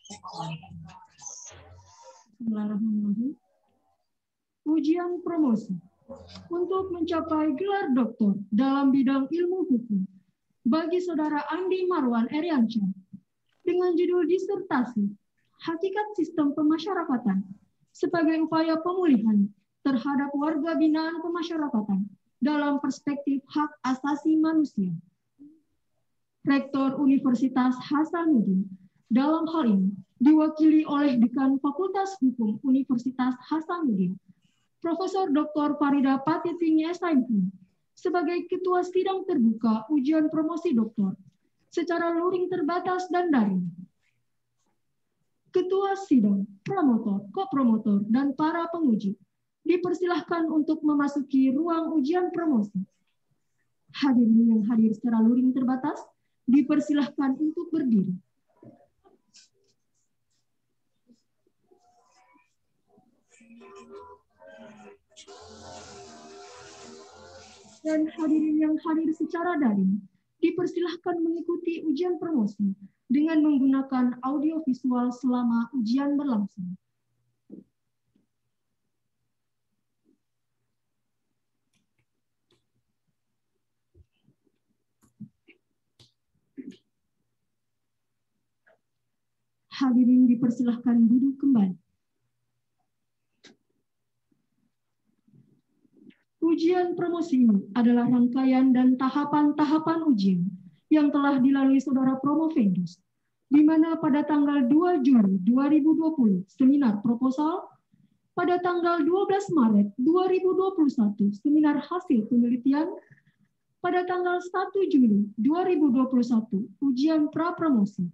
Bismillahirrahmanirrahim. Ujian promosi untuk mencapai gelar doktor dalam bidang ilmu hukum bagi Saudara Andi Marwan Eriansyah dengan judul disertasi Hakikat Sistem Pemasyarakatan sebagai upaya pemulihan terhadap warga binaan pemasyarakatan dalam perspektif hak asasi manusia. Rektor Universitas Hasanuddin dalam hal ini diwakili oleh Dekan Fakultas Hukum Universitas Hasanuddin, Profesor Dr. Farida Patitinggi SIMPI, sebagai Ketua Sidang Terbuka Ujian Promosi Doktor secara luring terbatas dan daring. Ketua Sidang, promotor, kopromotor, dan para penguji dipersilahkan untuk memasuki ruang ujian promosi. Hadirin yang hadir secara luring terbatas dipersilahkan untuk berdiri. Dan hadirin yang hadir secara daring dipersilahkan mengikuti ujian promosi dengan menggunakan audio visual selama ujian berlangsung. Hadirin dipersilahkan duduk kembali. Ujian promosi ini adalah rangkaian dan tahapan-tahapan ujian yang telah dilalui Saudara Promovendus, di mana pada tanggal 2 Juli 2020 seminar proposal, pada tanggal 12 Maret 2021 seminar hasil penelitian, pada tanggal 1 Juli 2021 ujian pra-promosi,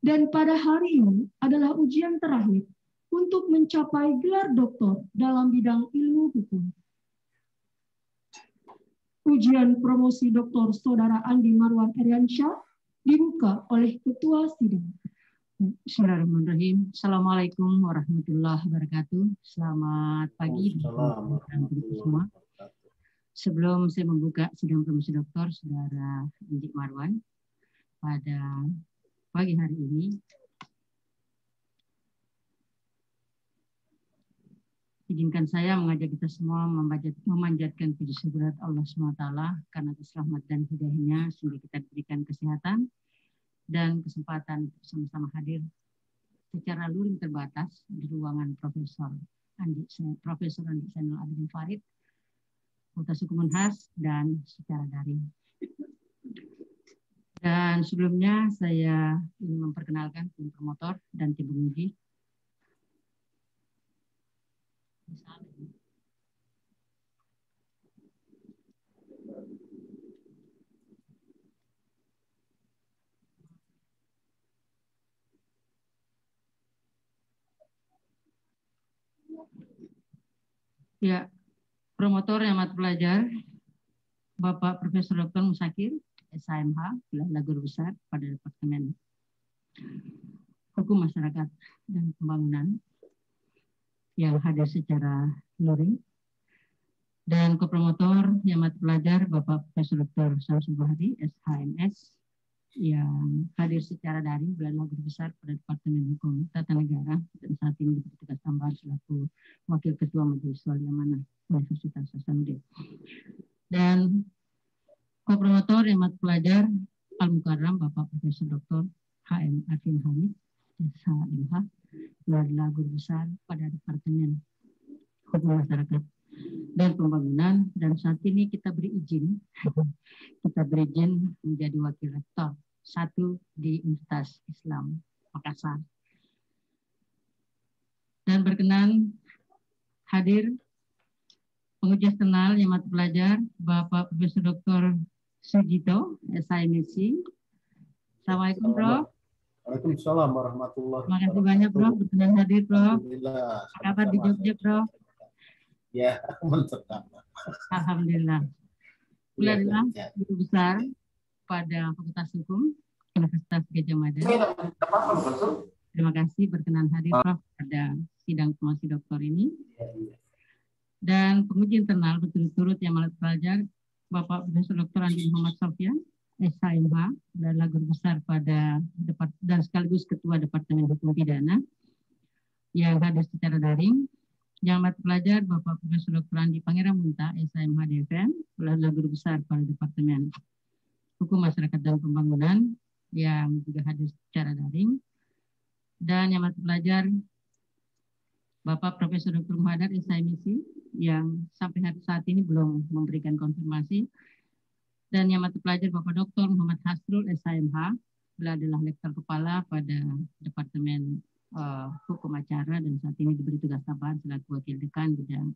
dan pada hari ini adalah ujian terakhir untuk mencapai gelar doktor dalam bidang ilmu hukum. Ujian promosi Dr. Saudara Andi Marwan Eriansyah dibuka oleh Ketua Sidang. Bismillahirrahmanirrahim. Assalamualaikum warahmatullahi wabarakatuh. Selamat pagi semua. Sebelum saya membuka sidang promosi doktor Saudara Andi Marwan pada pagi hari ini, izinkan saya mengajak kita semua memanjatkan puji syukur Allah SWT karena atas rahmat dan hidayahnya sehingga kita diberikan kesehatan dan kesempatan bersama-sama hadir secara luring terbatas di ruangan Profesor Andi Zainal Abidin Farid, Fakultas Hukum Unhas, dan secara daring. Dan sebelumnya saya ingin memperkenalkan tim promotor dan tim penguji. Ya, promotor yang amat pelajar Bapak Profesor Dr. Musakir, SHMH, Gelar Guru Besar pada Departemen Hukum Masyarakat dan Pembangunan yang hadir secara luring, dan kopromotor yang amat pelajar Bapak Profesor Dr. Samsul Bahri, SHMS, yang hadir secara daring Gelar Guru Besar pada Departemen Hukum Tata Negara dan saat ini bertugas tambahan selaku Wakil Ketua Majelis Wali Amanah Universitas Hasanuddin. Dan kopromotor yang amat pelajar Al-Mukarram Bapak Profesor Dr. HM Arfin Hamid, SHMH, Gelar Guru Besar pada Departemen Hukum Masyarakat dan Pembangunan, dan saat ini kita beri izin menjadi Wakil Rektor 1 di Universitas Islam Makassar. Dan berkenan hadir penguji eksternal yang amat pelajar Bapak Profesor Dr. Sugito, SIMC. Assalamualaikum, Prof. Waalaikumsalam warahmatullahi wabarakatuh. Terima kasih banyak, Prof. Berkenan hadir, Prof. Alhamdulillah. Apa kabar di Jogja, Prof? Ya, mantap. Alhamdulillah. Beliau adalah guru besar pada Fakultas Hukum Universitas Gadjah Mada. Terima kasih berkenan hadir, Prof, pada sidang promosi doktor ini. Dan penguji internal berturut-turut yang amat pelajar Bapak Profesor Dr. Andi Muhammad Sofyan, SHMH, adalah guru besar pada dan sekaligus Ketua Departemen Hukum Pidana yang hadir secara daring. Yang mata pelajar Bapak Profesor Dr. Andi Pangeran Munta, SHMH DFM, adalah guru besar pada Departemen Hukum Masyarakat dan Pembangunan yang juga hadir secara daring. Dan yang mata pelajar Bapak Profesor Dr. Muhammad SHMSI yang sampai saat ini belum memberikan konfirmasi. Dan yang mata pelajar Bapak Dr. Muhammad Hasrul SHMH, beliau adalah lektor kepala pada Departemen Hukum Acara dan saat ini diberi tugas tambahan selaku Wakil Dekan Bidang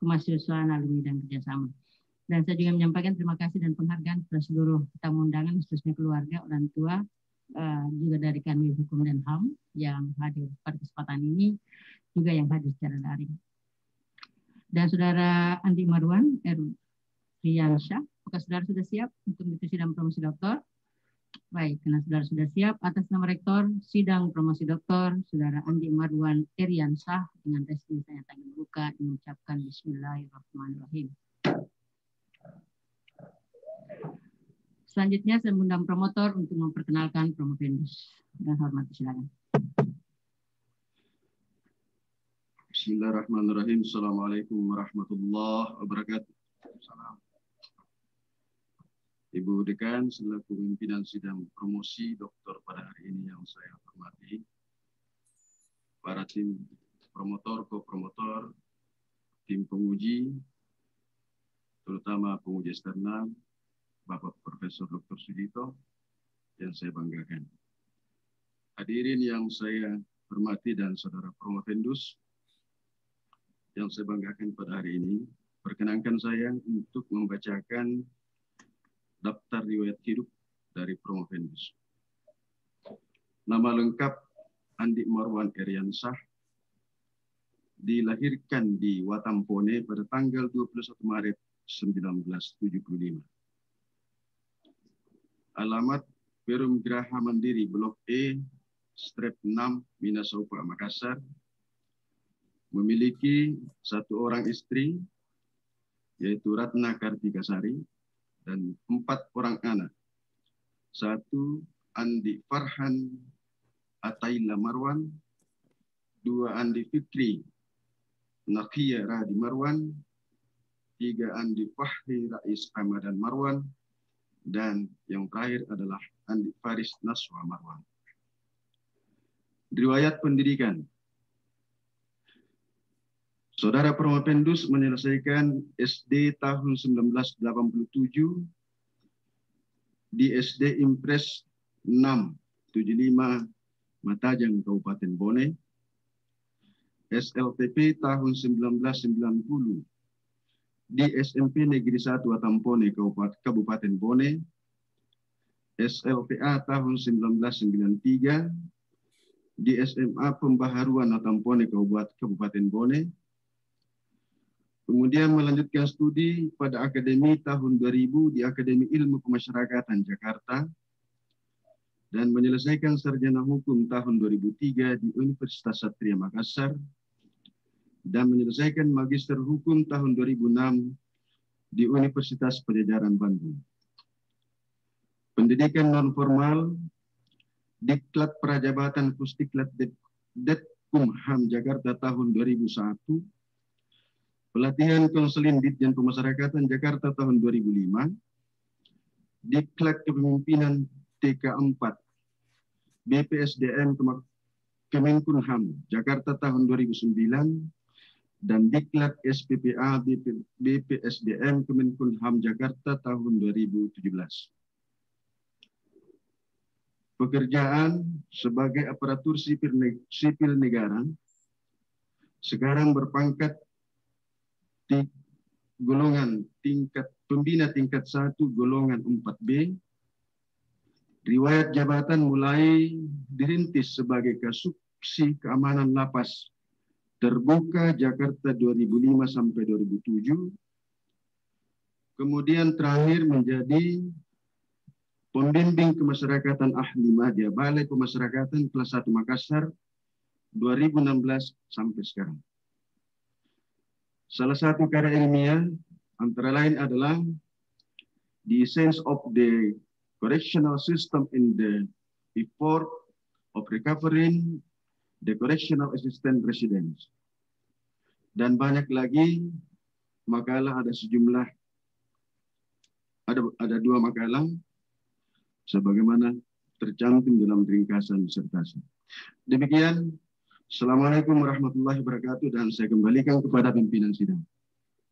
Kemahasiswaan, Alumni dan Kerjasama. Dan saya juga menyampaikan terima kasih dan penghargaan kepada seluruh tamu undangan, khususnya keluarga, orang tua, juga dari Kanwil Hukum dan HAM yang hadir pada kesempatan ini, juga yang hadir secara daring. Dan Saudara Andi Marwan Riansyah, apakah saudara sudah siap untuk mengikuti sidang promosi doktor? Baik, karena saudara sudah siap, atas nama Rektor Sidang Promosi Doktor, Saudara Andi Marwan Riansyah, dengan resmi saya tangan buka mengucapkan Bismillahirrahmanirrahim. Selanjutnya saya mengundang promotor untuk memperkenalkan promovendus. Dan hormat silakan. Bismillahirrahmanirrahim. Assalamualaikum warahmatullahi wabarakatuh. Salam. Ibu Dekan selaku pimpinan sidang promosi doktor pada hari ini yang saya hormati, para tim promotor, kopromotor, tim penguji, terutama penguji eksternal, Bapak Profesor Dr. Sudito, yang saya banggakan. Hadirin yang saya hormati dan saudara promovendus, yang saya banggakan pada hari ini, perkenankan saya untuk membacakan daftar riwayat hidup dari promovendus. Nama lengkap Andi Marwan Riansyah, dilahirkan di Watampone pada tanggal 21 Maret 1975. Alamat Perum Geraha Mandiri Blok E, Strep 6, Minasaupa, Makassar. Memiliki 1 orang istri, yaitu Ratna Kartikasari, dan 4 orang anak. 1 Andi Farhan Ataila Marwan, 2 Andi Fikri Nakia Radi Marwan, 3 Andi Fahri Rais Ramadan Marwan, dan yang terakhir adalah Andi Faris Naswa Marwan. Riwayat pendidikan. Saudara promovendus menyelesaikan SD tahun 1987 di SD Impres 675 Matajang, Kabupaten Bone. SLTP tahun 1990 di SMP Negeri 1 Watampone, Kabupaten Bone. SLTA tahun 1993 di SMA Pembaharuan Watampone, Kabupaten Bone. Kemudian melanjutkan studi pada Akademi tahun 2000 di Akademi Ilmu Pemasyarakatan Jakarta dan menyelesaikan sarjana hukum tahun 2003 di Universitas Satria Makassar dan menyelesaikan magister hukum tahun 2006 di Universitas Pajajaran Bandung. Pendidikan non formal Diklat Prajabatan Pusdiklat Detkumham Jakarta tahun 2001. Pelatihan Konseling Ditjen Pemasyarakatan Jakarta tahun 2005, Diklat Kepemimpinan TK4, BPSDM Kemenkumham Jakarta tahun 2009, dan Diklat SPPA BPSDM Kemenkumham Jakarta tahun 2017. Pekerjaan sebagai aparatur sipil negara, sekarang berpangkat di golongan pembina tingkat 1 golongan 4B. Riwayat jabatan mulai dirintis sebagai Kasubsi Keamanan Lapas Terbuka Jakarta 2005 sampai 2007. Kemudian terakhir menjadi Pembimbing Kemasyarakatan Ahli Madya Balai Pemasyarakatan kelas 1 Makassar 2016 sampai sekarang. Salah satu karya ilmiah antara lain adalah The Essence of the correctional system in the effort of recovering the correctional assistant residents. Dan banyak lagi makalah, ada sejumlah, ada 2 makalah sebagaimana tercantum dalam ringkasan disertasi. Demikian, Assalamualaikum warahmatullahi wabarakatuh, dan saya kembalikan kepada pimpinan sidang.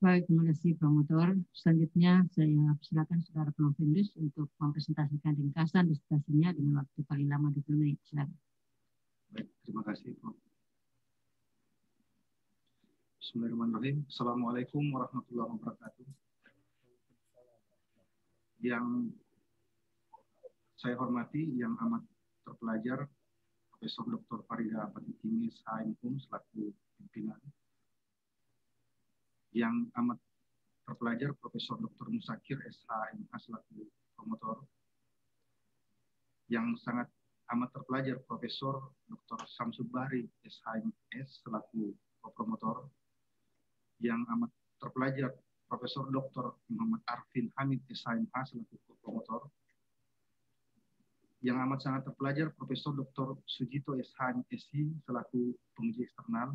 Baik, terima kasih promotor. Selanjutnya saya silakan saudara Provendus untuk mempresentasikan ringkasan disertasinya dengan waktu paling lama 20 menit. Silakan. Baik, terima kasih, Prof. Bismillahirrahmanirrahim. Assalamualaikum warahmatullahi wabarakatuh. Yang saya hormati, yang amat terpelajar, Profesor Dr. Farida Patitinggi SHMHUM selaku pimpinan. Yang amat terpelajar, Profesor Dr. Musakir SHMH selaku promotor. Yang sangat amat terpelajar, Profesor Dr. Samsul Bahri SHMS selaku promotor. Yang amat terpelajar, Profesor Dr. Muhammad Arfin Hamid SHMH selaku promotor. Yang amat sangat terpelajar, Profesor Dr. Sujito SHMSI selaku penguji eksternal.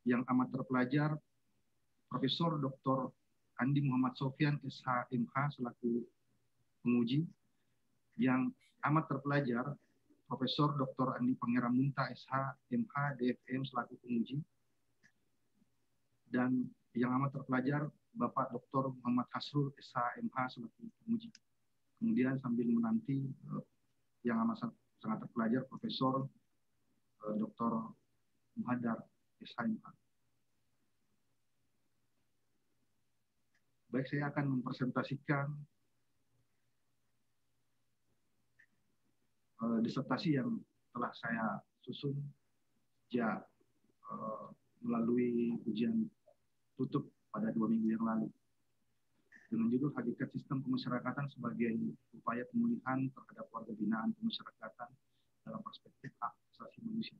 Yang amat terpelajar, Profesor Dr. Andi Muhammad Sofyan SHMH selaku penguji. Yang amat terpelajar, Profesor Dr. Andi Pangeran Munta SHMH DFM selaku penguji. Dan yang amat terpelajar, Bapak Dr. Muhammad Hasrul SHMH selaku penguji. Kemudian sambil menanti yang amat sangat terpelajar, Profesor Dr. Muhaddar SHMH. Baik, saya akan mempresentasikan disertasi yang telah saya susun sejak melalui ujian tutup pada 2 minggu yang lalu, dengan judul Hakikat Sistem Pemasyarakatan sebagai Upaya Pemulihan terhadap Warga Binaan Pemasyarakatan dalam Perspektif Hak Asasi Manusia.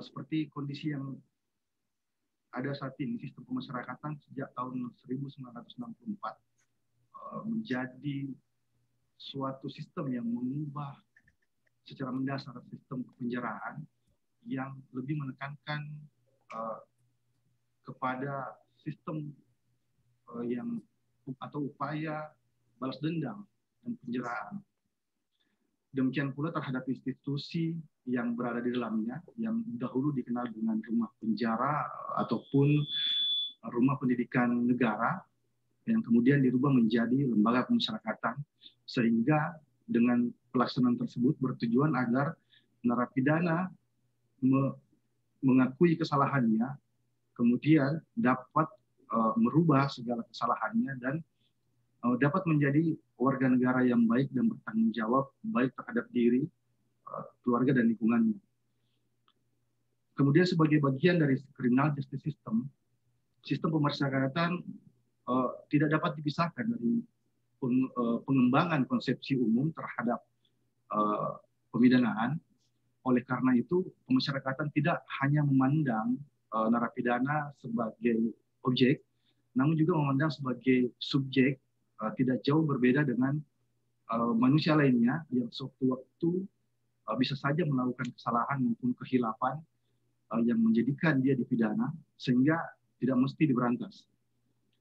Seperti kondisi yang ada saat ini, sistem pemasyarakatan sejak tahun 1964 menjadi suatu sistem yang mengubah secara mendasar sistem kepenjaraan yang lebih menekankan kepada sistem yang atau upaya balas dendam dan penjaraan. Demikian pula terhadap institusi yang berada di dalamnya, yang dahulu dikenal dengan rumah penjara ataupun rumah pendidikan negara, yang kemudian dirubah menjadi lembaga pemasyarakatan, sehingga dengan pelaksanaan tersebut bertujuan agar narapidana mengakui kesalahannya, kemudian dapat merubah segala kesalahannya dan dapat menjadi warga negara yang baik dan bertanggung jawab baik terhadap diri, keluarga, dan lingkungannya. Kemudian sebagai bagian dari criminal justice system, sistem pemasyarakatan tidak dapat dipisahkan dari pengembangan konsepsi umum terhadap pemidanaan. Oleh karena itu, pemasyarakatan tidak hanya memandang narapidana sebagai objek, namun juga memandang sebagai subjek, tidak jauh berbeda dengan manusia lainnya yang sewaktu-waktu bisa saja melakukan kesalahan maupun kehilapan yang menjadikan dia dipidana, sehingga tidak mesti diberantas.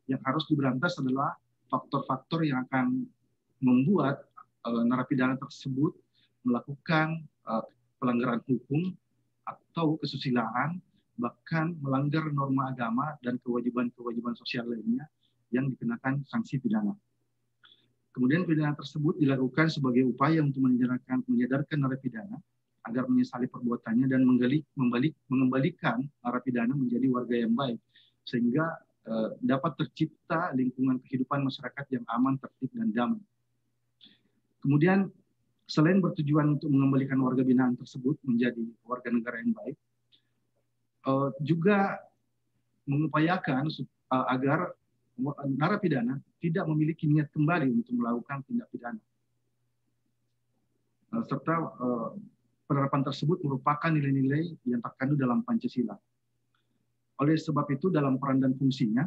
Yang harus diberantas adalah faktor-faktor yang akan membuat narapidana tersebut melakukan pelanggaran hukum atau kesusilaan, bahkan melanggar norma agama dan kewajiban-kewajiban sosial lainnya yang dikenakan sanksi pidana. Kemudian pidana tersebut dilakukan sebagai upaya untuk menyadarkan narapidana agar menyesali perbuatannya dan mengembalikan narapidana menjadi warga yang baik, sehingga dapat tercipta lingkungan kehidupan masyarakat yang aman, tertib, dan damai. Kemudian selain bertujuan untuk mengembalikan warga binaan tersebut menjadi warga negara yang baik, juga mengupayakan agar narapidana tidak memiliki niat kembali untuk melakukan tindak pidana. Serta penerapan tersebut merupakan nilai-nilai yang terkandung dalam Pancasila. Oleh sebab itu, dalam peran dan fungsinya,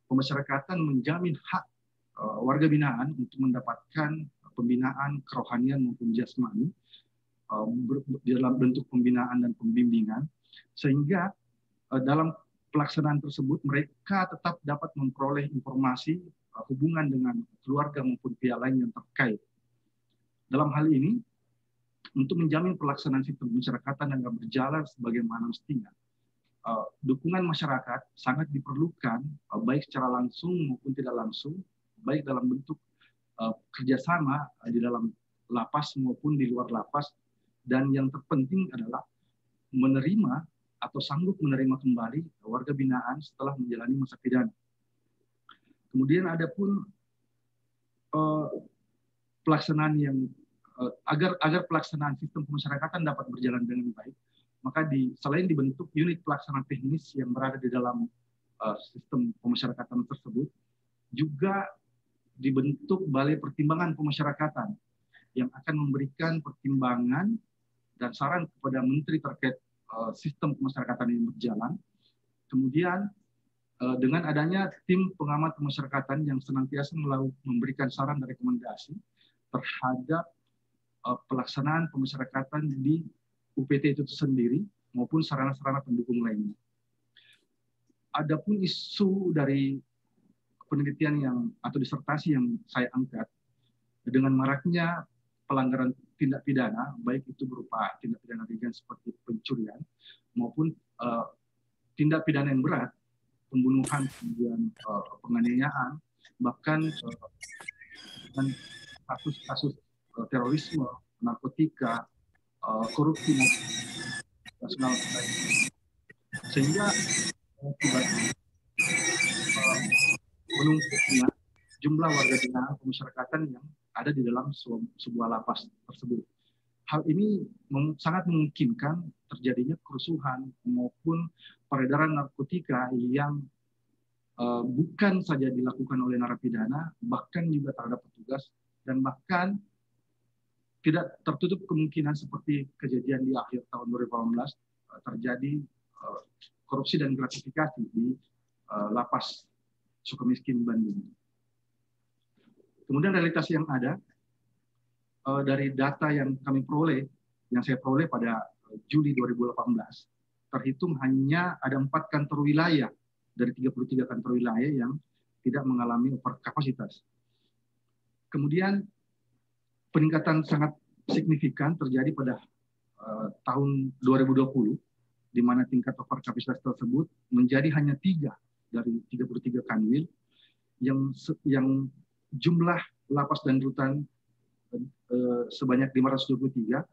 pemasyarakatan menjamin hak warga binaan untuk mendapatkan pembinaan kerohanian maupun jasmani dalam bentuk pembinaan dan pembimbingan, sehingga dalam pelaksanaan tersebut mereka tetap dapat memperoleh informasi hubungan dengan keluarga maupun pihak lain yang terkait. Dalam hal ini, untuk menjamin pelaksanaan sistem pemasyarakatan yang berjalan sebagaimana mestinya, dukungan masyarakat sangat diperlukan, baik secara langsung maupun tidak langsung, baik dalam bentuk kerjasama di dalam lapas maupun di luar lapas, dan yang terpenting adalah menerima atau sanggup menerima kembali warga binaan setelah menjalani masa pidana. Kemudian ada pun pelaksanaan yang agar pelaksanaan sistem pemasyarakatan dapat berjalan dengan baik, maka selain dibentuk unit pelaksana teknis yang berada di dalam sistem pemasyarakatan tersebut, juga dibentuk Balai Pertimbangan Pemasyarakatan yang akan memberikan pertimbangan dan saran kepada menteri terkait sistem pemasyarakatan yang berjalan. Kemudian dengan adanya tim pengamat pemasyarakatan yang senantiasa memberikan saran dan rekomendasi terhadap pelaksanaan pemasyarakatan di UPT itu sendiri maupun sarana-sarana pendukung lainnya. Adapun isu dari penelitian atau disertasi yang saya angkat, dengan maraknya pelanggaran tindak pidana, baik itu berupa tindak pidana ringan seperti pencurian maupun tindak pidana yang berat, pembunuhan, kemudian penganiayaan, bahkan kasus-kasus terorisme, narkotika, korupsi nasional, sehingga menumpuknya jumlah warga binaan pemasyarakatan yang ada di dalam sebuah lapas tersebut. Hal ini sangat memungkinkan terjadinya kerusuhan maupun peredaran narkotika yang bukan saja dilakukan oleh narapidana, bahkan juga terhadap petugas, dan bahkan tidak tertutup kemungkinan seperti kejadian di akhir tahun 2018 terjadi korupsi dan gratifikasi di lapas Sukamiskin Bandung. Kemudian realitas yang ada dari data yang saya peroleh pada Juli 2018, terhitung hanya ada 4 kantor wilayah dari 33 kantor wilayah yang tidak mengalami overkapasitas. Kemudian peningkatan sangat signifikan terjadi pada tahun 2020, di mana tingkat overkapasitas tersebut menjadi hanya 3 dari 33 kanwil, yang jumlah lapas dan rutan sebanyak 523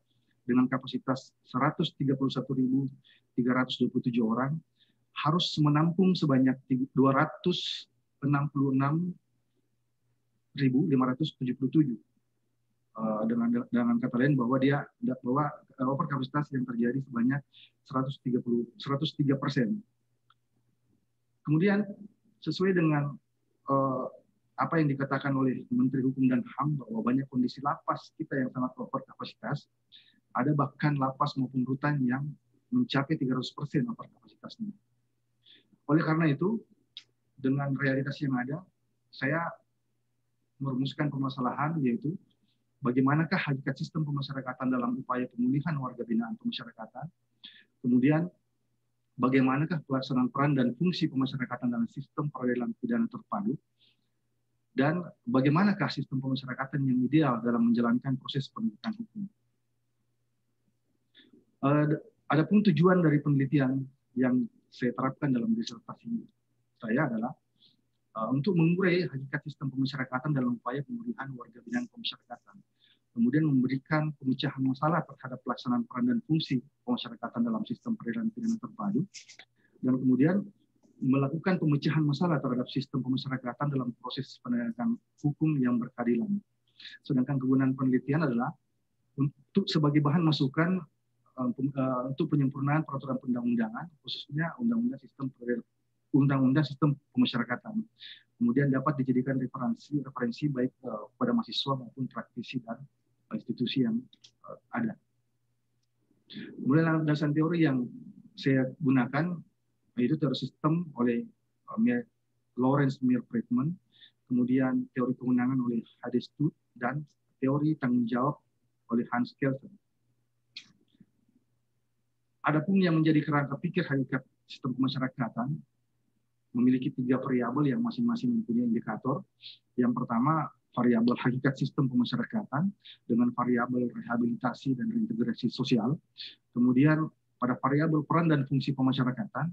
dengan kapasitas 131.327 orang harus menampung sebanyak 266.577. Dengan kata lain bahwa overkapasitas yang terjadi sebanyak 103%. Kemudian sesuai dengan apa yang dikatakan oleh Menteri Hukum dan HAM bahwa banyak kondisi lapas kita yang sangat overkapasitas, ada bahkan lapas maupun rutan yang mencapai 300% overkapasitasnya. Oleh karena itu, dengan realitas yang ada, saya merumuskan permasalahan, yaitu bagaimanakah hakikat sistem pemasyarakatan dalam upaya pemulihan warga binaan pemasyarakatan, kemudian bagaimanakah pelaksanaan peran dan fungsi pemasyarakatan dalam sistem peradilan pidana terpadu, dan bagaimanakah sistem pemasyarakatan yang ideal dalam menjalankan proses penegakan hukum. Adapun tujuan dari penelitian yang saya terapkan dalam disertasi saya adalah untuk mengurai hakikat sistem pemasyarakatan dalam upaya pemulihan warga binaan pemasyarakatan, kemudian memberikan pemecahan masalah terhadap pelaksanaan peran dan fungsi pemasyarakatan dalam sistem peradilan pidana terpadu, dan kemudian melakukan pemecahan masalah terhadap sistem pemasyarakatan dalam proses penegakan hukum yang berkeadilan. Sedangkan kegunaan penelitian adalah untuk sebagai bahan masukan untuk penyempurnaan peraturan perundang-undangan, khususnya undang-undang sistem pemasyarakatan. Kemudian dapat dijadikan referensi baik kepada mahasiswa maupun praktisi dan institusi yang ada. Kemudian landasan teori yang saya gunakan yaitu teori sistem oleh Lawrence Meir-Friedman, kemudian teori kewenangan oleh Hade Studt, dan teori tanggung jawab oleh Hans Kelsen. Adapun yang menjadi kerangka pikir hakikat sistem pemasyarakatan memiliki 3 variabel yang masing-masing mempunyai indikator. Yang pertama, variabel hakikat sistem pemasyarakatan dengan variabel rehabilitasi dan reintegrasi sosial. Kemudian pada variabel peran dan fungsi pemasyarakatan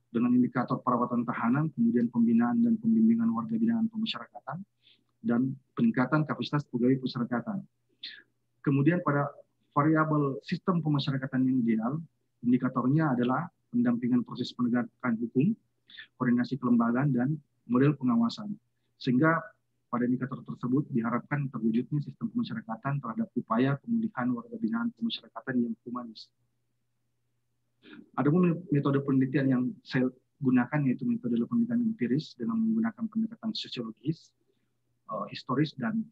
dengan indikator perawatan tahanan, kemudian pembinaan dan pembimbingan warga binaan pemasyarakatan, dan peningkatan kapasitas pegawai pemasyarakatan. Kemudian pada variabel sistem pemasyarakatan yang ideal, indikatornya adalah pendampingan proses penegakan hukum, koordinasi kelembagaan, dan model pengawasan. Sehingga pada indikator tersebut diharapkan terwujudnya sistem pemasyarakatan terhadap upaya pemulihan warga binaan pemasyarakatan yang humanis. Ada metode penelitian yang saya gunakan, yaitu metode penelitian empiris dengan menggunakan pendekatan sosiologis, historis, dan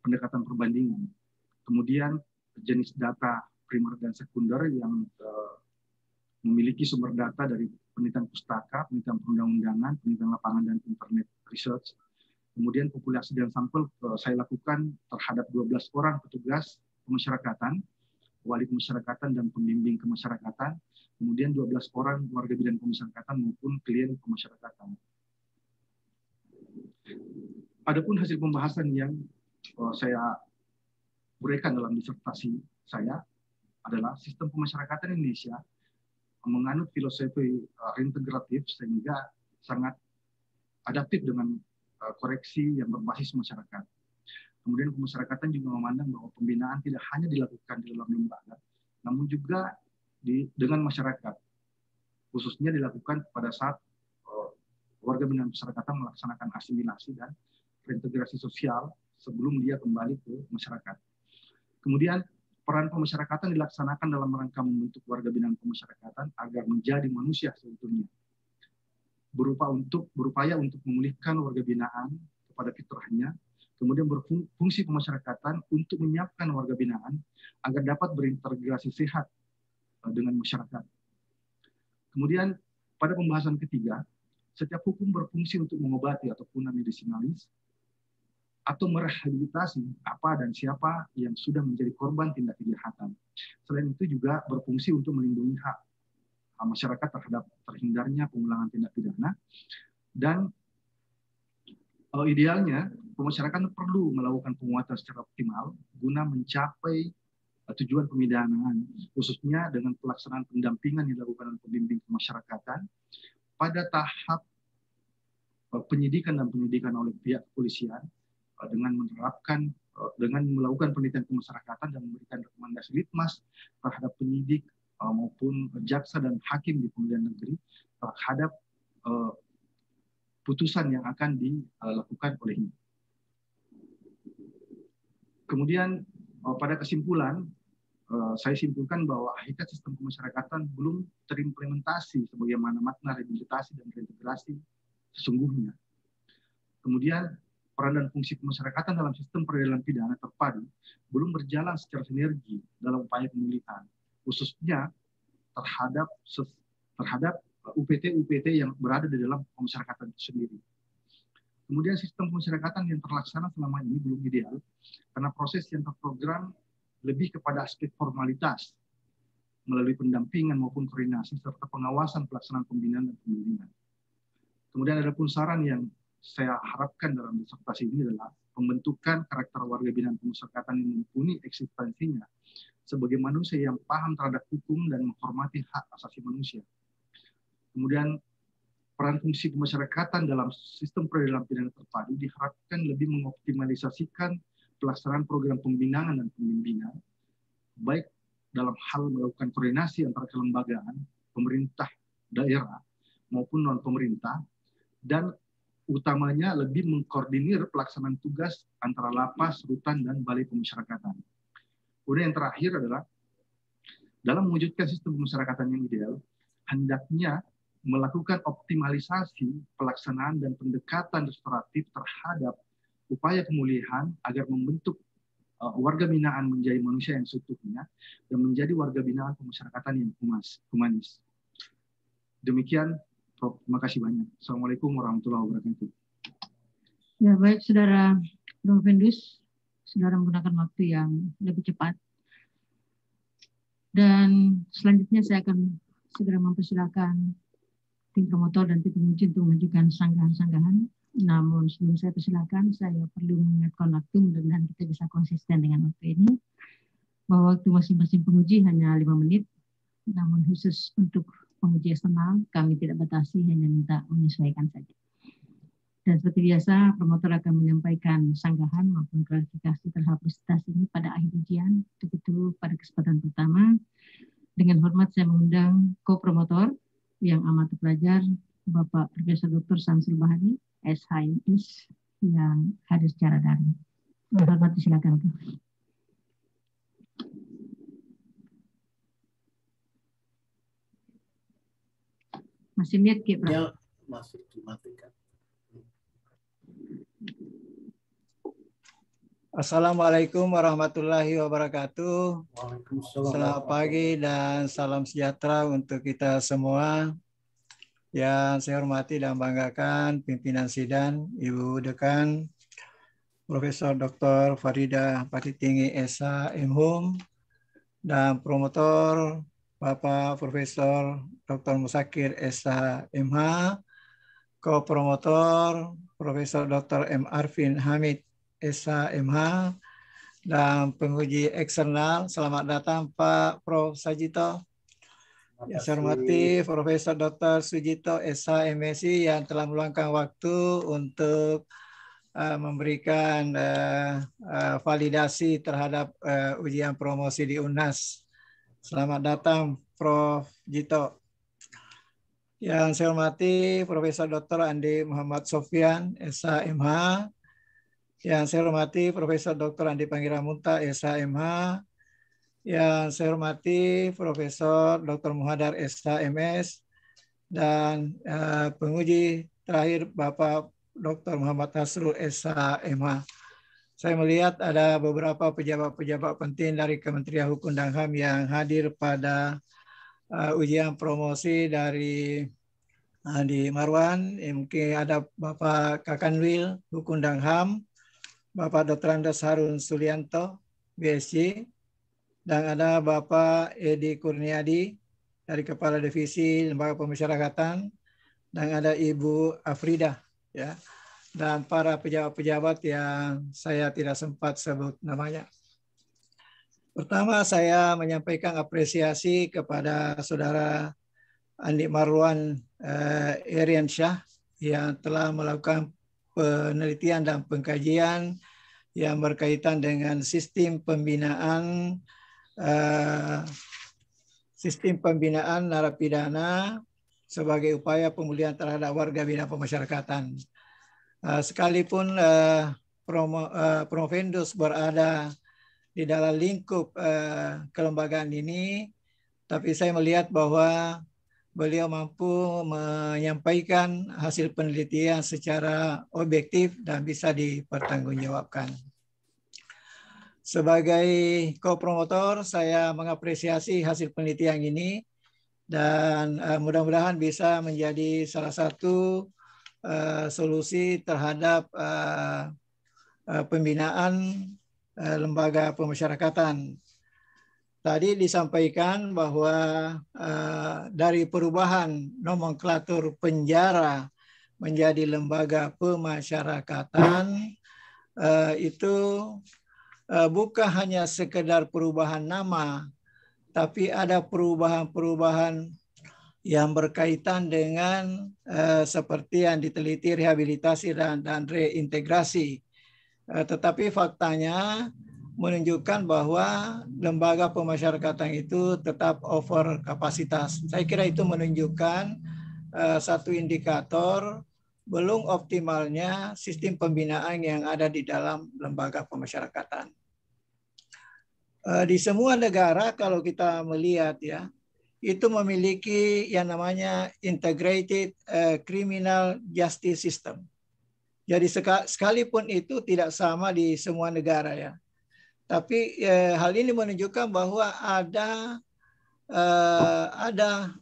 pendekatan perbandingan. Kemudian jenis data primer dan sekunder yang memiliki sumber data dari penelitian pustaka, penelitian perundang-undangan, penelitian lapangan, dan internet research. Kemudian populasi dan sampel saya lakukan terhadap 12 orang petugas pemasyarakatan, wali pemasyarakatan, dan pembimbing kemasyarakatan. Kemudian 12 orang warga binaan pemasyarakatan maupun klien pemasyarakatan. Adapun hasil pembahasan yang saya uraikan dalam disertasi saya adalah sistem pemasyarakatan Indonesia menganut filosofi reintegratif sehingga sangat adaptif dengan koreksi yang berbasis masyarakat. Kemudian pemasyarakatan juga memandang bahwa pembinaan tidak hanya dilakukan di dalam lembaga, namun juga dengan masyarakat, khususnya dilakukan pada saat warga binaan pemasyarakatan melaksanakan asimilasi dan reintegrasi sosial sebelum dia kembali ke masyarakat. Kemudian peran pemasyarakatan dilaksanakan dalam rangka membentuk warga binaan pemasyarakatan agar menjadi manusia seutuhnya, berupaya untuk memulihkan warga binaan kepada fitrahnya, kemudian berfungsi pemasyarakatan untuk menyiapkan warga binaan agar dapat berintegrasi sehat dengan masyarakat. Kemudian pada pembahasan ketiga, setiap hukum berfungsi untuk mengobati ataupun medisinalis atau merehabilitasi apa dan siapa yang sudah menjadi korban tindak kejahatan. Selain itu juga berfungsi untuk melindungi hak masyarakat terhadap terhindarnya pengulangan tindak pidana, dan idealnya pemasyarakatan perlu melakukan penguatan secara optimal guna mencapai tujuan pemidanaan, khususnya dengan pelaksanaan pendampingan yang dilakukan oleh pembimbing kemasyarakatan pada tahap penyidikan dan penyidikan oleh pihak kepolisian dengan melakukan penelitian kemasyarakatan dan memberikan rekomendasi litmas terhadap penyidik maupun jaksa dan hakim di pengadilan negeri terhadap putusan yang akan dilakukan olehnya. Kemudian pada kesimpulan, saya simpulkan bahwa hakikat sistem pemasyarakatan belum terimplementasi sebagaimana makna rehabilitasi dan reintegrasi sesungguhnya. Kemudian peran dan fungsi pemasyarakatan dalam sistem peradilan pidana terpadu belum berjalan secara sinergi dalam upaya pemulihan, khususnya terhadap UPT-UPT yang berada di dalam pemasyarakatan itu sendiri. Kemudian sistem pemasyarakatan yang terlaksana selama ini belum ideal karena proses yang terprogram lebih kepada aspek formalitas melalui pendampingan maupun koordinasi serta pengawasan pelaksanaan pembinaan dan pembimbingan. Kemudian ada pun saran yang saya harapkan dalam disertasi ini adalah pembentukan karakter warga binaan pemasyarakatan yang mumpuni eksistensinya sebagai manusia yang paham terhadap hukum dan menghormati hak asasi manusia. Kemudian peran fungsi pemasyarakatan dalam sistem peradilan pidana terpadu diharapkan lebih mengoptimalisasikan pelaksanaan program pembinaan dan pembimbingan, baik dalam hal melakukan koordinasi antara kelembagaan, pemerintah daerah maupun non-pemerintah, dan utamanya lebih mengkoordinir pelaksanaan tugas antara lapas, rutan, dan balai pemasyarakatan. Kemudian yang terakhir adalah dalam mewujudkan sistem pemasyarakatan yang ideal, hendaknya melakukan optimalisasi pelaksanaan dan pendekatan restoratif terhadap upaya pemulihan agar membentuk warga binaan menjadi manusia yang seutuhnya dan menjadi warga binaan pemasyarakatan yang humanis. Demikian Prof. Terima kasih banyak. Assalamualaikum warahmatullahi wabarakatuh. Ya, baik Saudara Provendus, Saudara menggunakan waktu yang lebih cepat. Dan selanjutnya saya akan segera mempersilakan tim promotor dan tim penguji untuk mengajukan sanggahan-sanggahan. Namun sebelum saya persilakan, saya perlu mengingatkan waktu dan kita bisa konsisten dengan waktu ini. Bahwa waktu masing-masing penguji hanya 5 menit. Namun khusus untuk penguji eksternal, kami tidak batasi, hanya minta menyesuaikan saja. Dan seperti biasa, promotor akan menyampaikan sanggahan maupun klarifikasi terhadap presentasi ini pada akhir ujian. Untuk itu, pada kesempatan pertama, dengan hormat saya mengundang co-promotor yang amat terpelajar, Bapak Profesor Dr. Samsul Bahari, SHMS, yang hadir secara daring. Dengan hormat silakan. Masih mute, Pak? Ya, masih dimatikan. Assalamualaikum warahmatullahi wabarakatuh. Waalaikumsalam. Selamat pagi dan salam sejahtera untuk kita semua. Yang saya hormati dan banggakan pimpinan sidang, Ibu Dekan, Profesor Dr. Farida Patitinggi SH MHum, dan promotor Bapak Profesor Dr. Musakir SH MH, ko-promotor Profesor Dr. M. Arfin Hamid SH MH, dan penguji eksternal. Selamat datang Pak Prof. Sajito. Yang saya hormati Profesor Dr. Sujito SH MSI yang telah meluangkan waktu untuk memberikan validasi terhadap ujian promosi di UNAS. Selamat datang Prof. Jito. Yang saya hormati Profesor Dr. Andi Muhammad Sofyan SH MH. Yang saya hormati Profesor Dr. Andi Panggiramunta SH MH. Yang saya hormati Profesor Dr. Muhadar SH MS, dan penguji terakhir Bapak Dr. Muhammad Hasrul SH MH. Saya melihat ada beberapa pejabat-pejabat penting dari Kementerian Hukum dan HAM yang hadir pada ujian promosi dari Andi Marwan. Mungkin ada Bapak Kakanwil Hukum dan HAM, Bapak Dr. Andes Harun Sulianto BSc, dan ada Bapak Edi Kurniadi dari Kepala Divisi Lembaga Pemasyarakatan, dan ada Ibu Afrida, ya, dan para pejabat-pejabat yang saya tidak sempat sebut namanya. Pertama, saya menyampaikan apresiasi kepada Saudara Andi Marwan Eriansyah yang telah melakukan penelitian dan pengkajian yang berkaitan dengan sistem pembinaan narapidana sebagai upaya pemulihan terhadap warga binaan pemasyarakatan. Sekalipun Provendus berada di dalam lingkup kelembagaan ini, tapi saya melihat bahwa beliau mampu menyampaikan hasil penelitian secara objektif dan bisa dipertanggungjawabkan. Sebagai co-promotor, saya mengapresiasi hasil penelitian ini dan mudah-mudahan bisa menjadi salah satu solusi terhadap pembinaan lembaga pemasyarakatan. Tadi disampaikan bahwa dari perubahan nomenklatur penjara menjadi lembaga pemasyarakatan itu bukan hanya sekedar perubahan nama, tapi ada perubahan-perubahan yang berkaitan dengan seperti yang diteliti rehabilitasi dan reintegrasi. Tetapi faktanya menunjukkan bahwa lembaga pemasyarakatan itu tetap over kapasitas. Saya kira itu menunjukkan satu indikator belum optimalnya sistem pembinaan yang ada di dalam lembaga pemasyarakatan. Di semua negara kalau kita melihat ya, itu memiliki yang namanya integrated criminal justice system. Jadi sekalipun itu tidak sama di semua negara ya. Tapi hal ini menunjukkan bahwa ada ada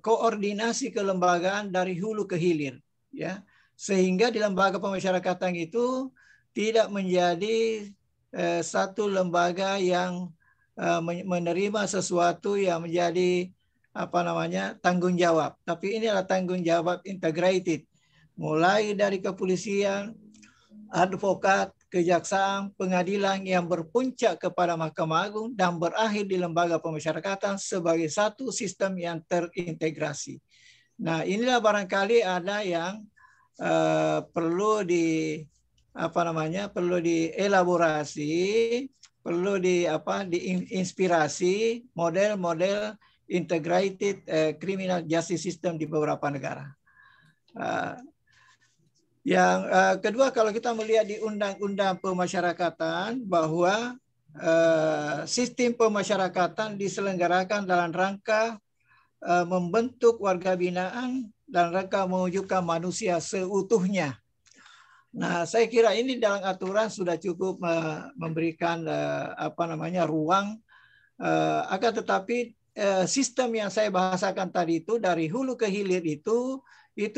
koordinasi kelembagaan dari hulu ke hilir, ya, sehingga di lembaga pemasyarakatan itu tidak menjadi satu lembaga yang menerima sesuatu yang menjadi tanggung jawab, tapi ini adalah tanggung jawab integrated, mulai dari kepolisian, advokat, kejaksaan, pengadilan yang berpuncak kepada Mahkamah Agung dan berakhir di lembaga pemasyarakatan sebagai satu sistem yang terintegrasi. Nah, inilah barangkali ada yang perlu dielaborasi, perlu diinspirasi model-model integrated criminal justice system di beberapa negara. Yang kedua, kalau kita melihat di undang-undang pemasyarakatan bahwa sistem pemasyarakatan diselenggarakan dalam rangka membentuk warga binaan dan rangka mewujudkan manusia seutuhnya. Nah, saya kira ini dalam aturan sudah cukup memberikan ruang, akan tetapi sistem yang saya bahasakan tadi itu dari hulu ke hilir itu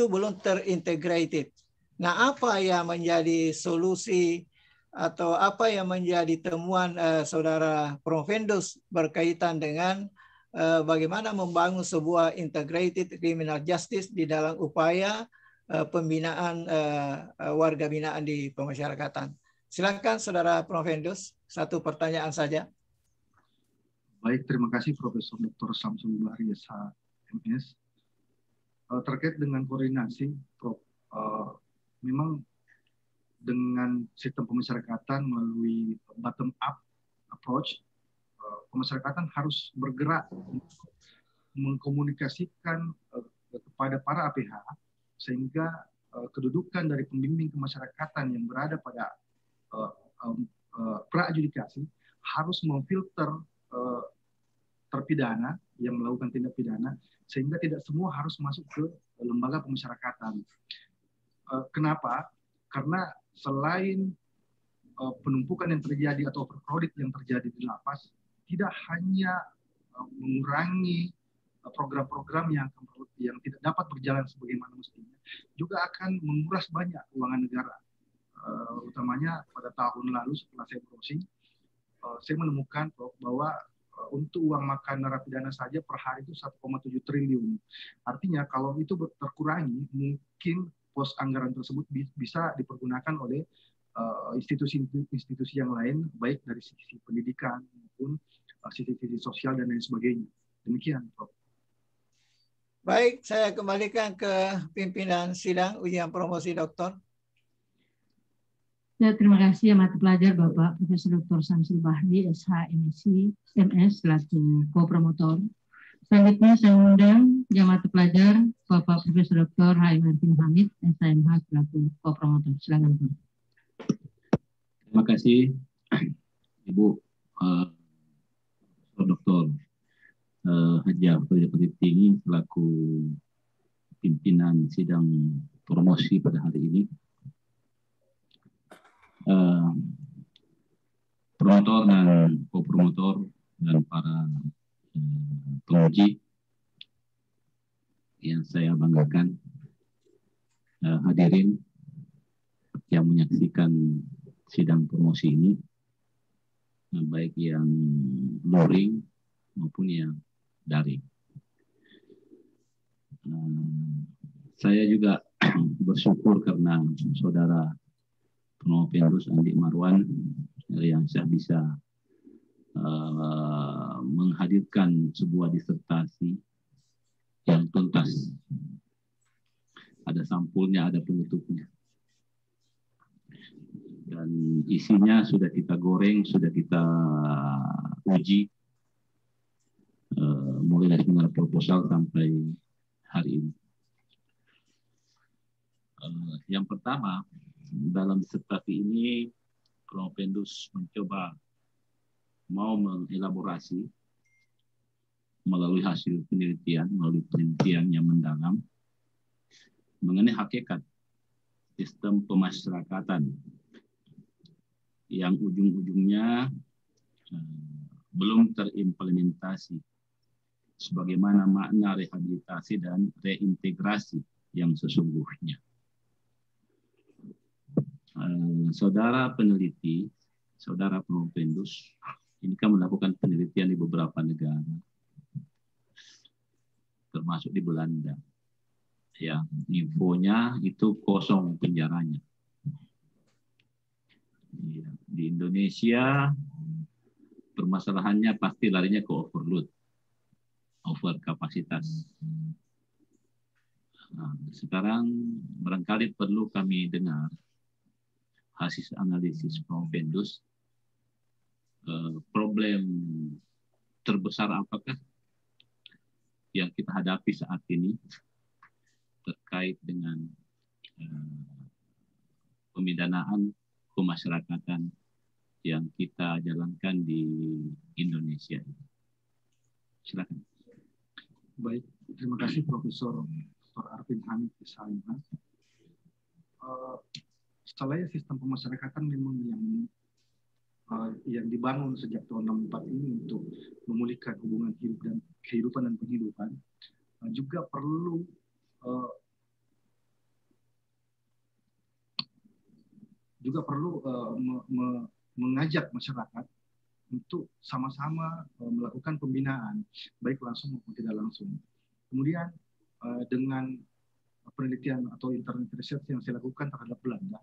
belum terintegrated. Nah, apa yang menjadi solusi atau apa yang menjadi temuan Saudara Profendus berkaitan dengan bagaimana membangun sebuah integrated criminal justice di dalam upaya pembinaan warga binaan di pemasyarakatan. Silakan Saudara Profendus, satu pertanyaan saja. Baik, terima kasih Profesor Dr. Samsul Bahri, SHMS. Terkait dengan koordinasi, Prof, memang dengan sistem pemasyarakatan melalui bottom up approach, pemasyarakatan harus bergerak untuk mengkomunikasikan kepada para APH sehingga kedudukan dari pembimbing kemasyarakatan yang berada pada pra-adjudikasi harus memfilter terpidana yang melakukan tindak pidana sehingga tidak semua harus masuk ke lembaga pemasyarakatan. Kenapa? Karena selain penumpukan yang terjadi atau overcrowded yang terjadi di lapas, tidak hanya mengurangi program-program yang tidak dapat berjalan sebagaimana mestinya, juga akan menguras banyak keuangan negara. Utamanya pada tahun lalu setelah saya browsing, saya menemukan bahwa untuk uang makan narapidana saja per hari itu 1,7 triliun. Artinya kalau itu terkurangi, mungkin pos anggaran tersebut bisa dipergunakan oleh institusi-institusi yang lain, baik dari sisi pendidikan maupun sisi sosial dan lain sebagainya. Demikian, Prof. Baik, saya kembalikan ke pimpinan sidang ujian promosi doktor. Ya, terima kasih Amat Pelajar Bapak Profesor Dr. Samsul Bahri, SHMSI, MS selaku co-promotor. Selanjutnya saya undang yang Amat Pelajar Bapak Profesor Dr. Haim Arifin Hamid, SHMH selaku co-promotor. Silakan Pak. Terima kasih Ibu Dr. Hajah Faridah Tinggi selaku pimpinan sidang promosi pada hari ini. Promotor dan co-promotor dan para penguji yang saya banggakan, hadirin yang menyaksikan sidang promosi ini, baik yang luring maupun yang daring. Saya juga bersyukur karena Saudara Profendus Andi Marwan yang saya bisa menghadirkan sebuah disertasi yang tuntas. Ada sampulnya, ada penutupnya. Dan isinya sudah kita goreng, sudah kita uji, mulai dari proposal sampai hari ini. Yang pertama, dalam disertasi ini Profendus mencoba mau mengelaborasi melalui hasil penelitian, melalui penelitian yang mendalam mengenai hakikat sistem pemasyarakatan yang ujung-ujungnya belum terimplementasi sebagaimana makna rehabilitasi dan reintegrasi yang sesungguhnya. Saudara peneliti, saudara Provendus, ini kan melakukan penelitian di beberapa negara, termasuk di Belanda. Ya, infonya itu kosong penjaranya. Ya, di Indonesia permasalahannya pasti larinya ke overload, over kapasitas. Nah, sekarang barangkali perlu kami dengar hasil analisis Provendus, problem terbesar apakah yang kita hadapi saat ini terkait dengan pemidanaan pemasyarakatan yang kita jalankan di Indonesia. Silakan. Baik, terima kasih Profesor Dr. Arvin Hamid SHMH. Selain sistem pemasyarakatan memang yang dibangun sejak tahun 64 ini untuk memulihkan hubungan hidup dan kehidupan dan penghidupan, juga perlu mengajak masyarakat untuk sama-sama melakukan pembinaan, baik langsung maupun tidak langsung. Kemudian dengan penelitian atau internet research yang saya lakukan terhadap Belanda,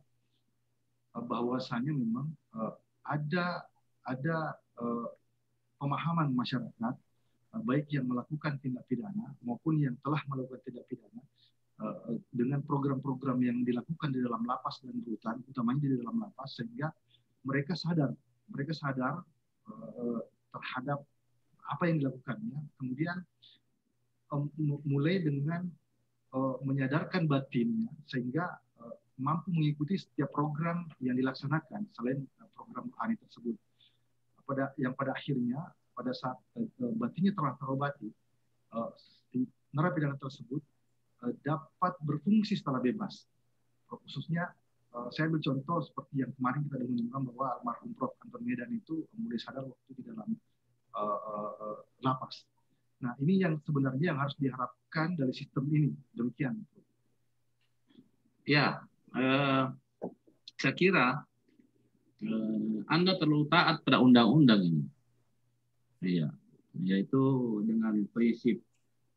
bahwasanya memang ada pemahaman masyarakat, baik yang melakukan tindak pidana maupun yang telah melakukan tindak pidana, dengan program-program yang dilakukan di dalam lapas dan rutan, utamanya di dalam lapas, sehingga mereka sadar terhadap apa yang dilakukannya. Kemudian mulai dengan menyadarkan batinnya, sehingga mampu mengikuti setiap program yang dilaksanakan selain program ANI tersebut. Pada akhirnya, pada saat batinnya telah terobati, narapidana tersebut dapat berfungsi secara bebas. Khususnya saya ambil contoh seperti yang kemarin kita dengar bahwa almarhum Prof. Anton Medan itu mulai sadar waktu di dalam lapas. Nah, ini yang sebenarnya yang harus diharapkan dari sistem ini. Demikian. Ya, saya kira Anda terlalu taat pada undang-undang ini. Iya, yaitu dengan prinsip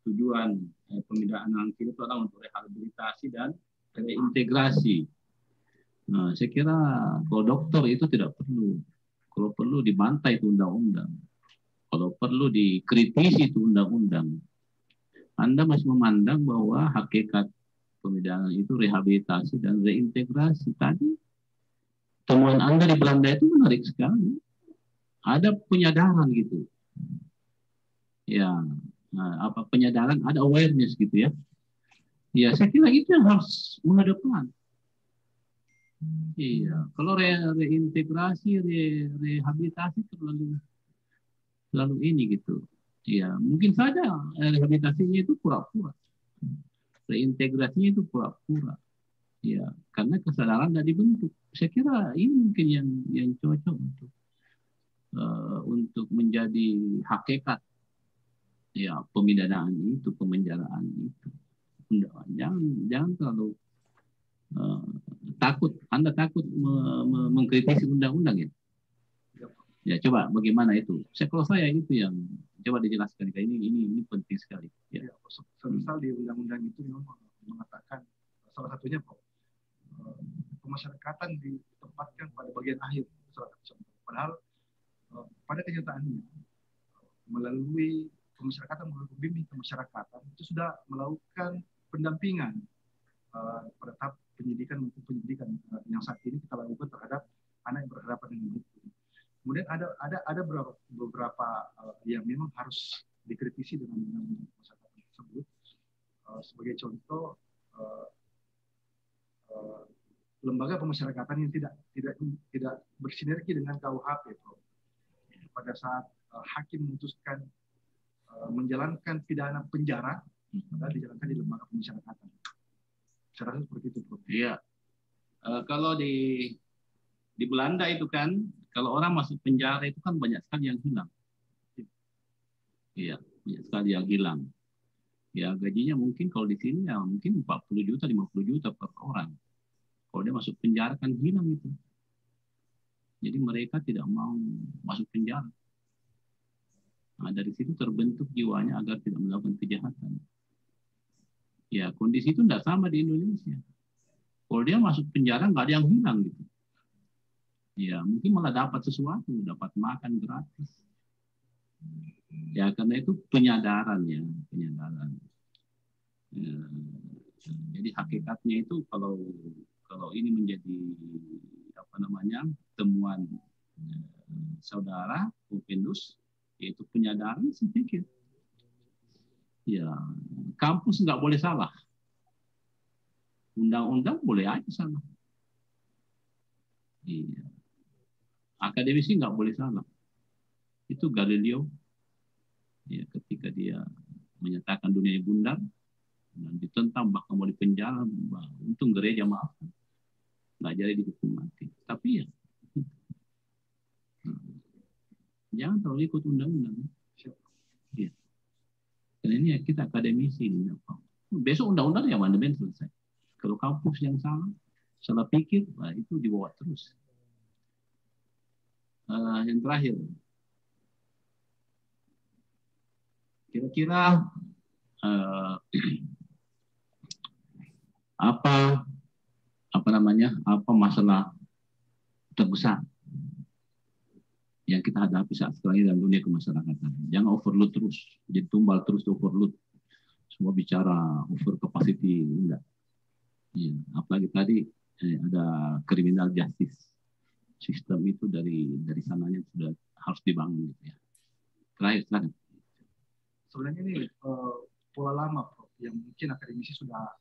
tujuan pemidanaan itu adalah untuk rehabilitasi dan reintegrasi. Nah, saya kira kalau dokter itu tidak perlu. Kalau perlu dibantai itu undang-undang. Kalau perlu dikritisi itu undang-undang. Anda masih memandang bahwa hakikat pemidanaan itu rehabilitasi dan reintegrasi. Tadi temuan Anda di Belanda itu menarik sekali. Ada penyadaran gitu. Ya, nah, apa penyadaran, ada awareness gitu ya. Ya, saya kira itu yang harus mengedepan. Iya, kalau reintegrasi, rehabilitasi terlalu ini gitu. Iya, mungkin saja rehabilitasinya itu pura-pura. Reintegrasinya itu pura-pura. Ya, karena kesadaran tidak dibentuk. Saya kira ini mungkin yang cocok untuk menjadi hakikat ya pemidanaan itu, pemenjaraan itu. Jangan terlalu takut. Anda takut mengkritisi undang-undang ya? Ya, coba bagaimana itu? Kalau saya itu yang coba dijelaskan. Ini penting sekali. Ya. Semisal di undang-undang itu memang mengatakan salah satunya pemasyarakatan ditempatkan pada bagian akhir surat keputusan. Padahal pada kenyataannya melalui pemasyarakatan, melalui pembimbing pemasyarakatan itu sudah melakukan pendampingan pada tahap penyidikan maupun penyidikan yang saat ini kita lakukan terhadap anak yang berhadapan dengan hukum. Kemudian ada beberapa yang memang harus dikritisi dengan undang-undang pemasyarakatan tersebut. Sebagai contoh, lembaga pemasyarakatan yang tidak bersinergi dengan KUHP, pada saat hakim memutuskan menjalankan pidana penjara, padahal dijalankan di lembaga pemasyarakatan. Saya rasa seperti itu, Prof. Iya. Kalau di Belanda itu kan, kalau orang masuk penjara itu kan banyak sekali yang hilang. Iya, banyak sekali yang hilang. Ya gajinya mungkin kalau di sini ya mungkin 40 juta, 50 juta per orang. Kalau dia masuk penjara kan hilang itu. Jadi mereka tidak mau masuk penjara. Nah, dari situ terbentuk jiwanya agar tidak melakukan kejahatan. Ya kondisi itu tidak sama di Indonesia. Kalau dia masuk penjara nggak ada yang hilang gitu. Ya mungkin malah dapat sesuatu, dapat makan gratis. Ya karena itu penyadaran ya, penyadaran. Ya, jadi hakikatnya itu kalau ini menjadi apa namanya temuan saudara Upendus, yaitu penyadaran, saya pikir ya kampus nggak boleh salah, undang-undang boleh aja salah, iya. Akademisi nggak boleh salah. Itu Galileo ya, ketika dia menyatakan dunia ini bundar dan ditentang bahkan mau dipenjara, untung gereja maafkan, nggak jadi dihukum mati. Tapi ya jangan terlalu ikut undang-undang. Ya. Dan ini ya kita akademisi ini. Besok undang-undang ya amandemen selesai. Kalau kampus yang salah pikir, nah itu dibawa terus. Yang terakhir, kira-kira apa masalah terbesar yang kita hadapi saat sekarang ini dalam dunia kemasyarakatan? Jangan overload terus, jadi tumbal terus overload. Semua bicara over capacity, enggak. Ya, apalagi tadi ada criminal justice sistem itu dari sananya sudah harus dibangun gitu ya. Terakhir, silakan. Sebenarnya ini pola lama, Prof, yang mungkin akademisi sudah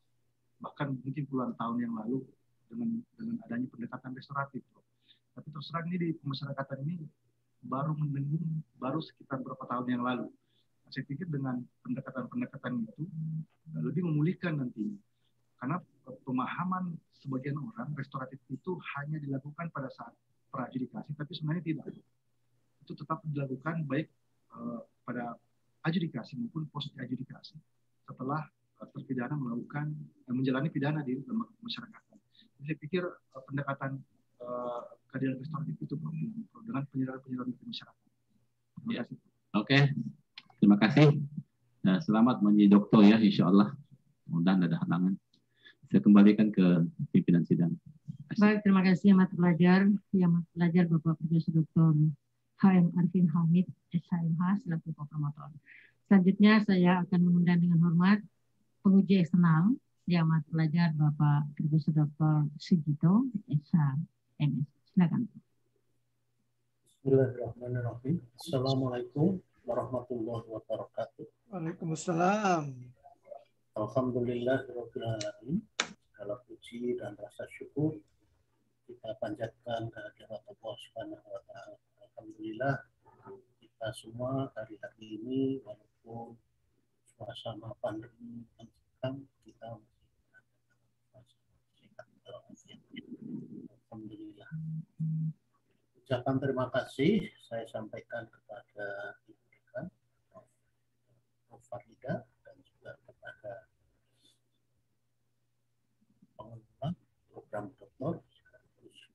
bahkan mungkin puluhan tahun yang lalu dengan adanya pendekatan restoratif, Prof. Tapi terus terang ini di pemasyarakatan ini baru mendengung baru sekitar beberapa tahun yang lalu. Saya pikir dengan pendekatan-pendekatan itu lebih memulihkan nanti, karena pemahaman sebagian orang restoratif itu hanya dilakukan pada saat pra-adjudikasi, tapi sebenarnya tidak. Itu tetap dilakukan baik pada adjudikasi maupun post-adjudikasi setelah terpidana melakukan menjalani pidana di lembaga pemasyarakatan. Jadi saya pikir pendekatan keadilan restoratif itu dengan penyerahan di masyarakat. Terima kasih. Oke, terima kasih. Nah, selamat menjadi dokter ya, insya Allah. Mudah-mudahan ada halangan. Saya kembalikan ke pimpinan sidang. Baik, terima kasih Yang Mata Pelajar Bapak Profesor Dr. HM Arifin Hamid, SHMH, selaku promotor. Selanjutnya saya akan mengundang dengan hormat penguji eksternal Yang Mata Pelajar Bapak Profesor Dr. Sugito, SHMS. Silakan. Bismillahirrahmanirrahim. Assalamualaikum warahmatullahi wabarakatuh. Waalaikumsalam. Alhamdulillahirabbil alamin. Segala puji dan rasa syukur kita panjatkan kehadirat Allah Subhanahu wa taala. Alhamdulillah kita semua hari-hari ini walaupun suasana pandemi mencekam, kita masih alhamdulillah. Ucapan terima kasih saya sampaikan kepada Ibu Dekan, Prof. Farida, dan juga kepada pengelola program doktor sekaligus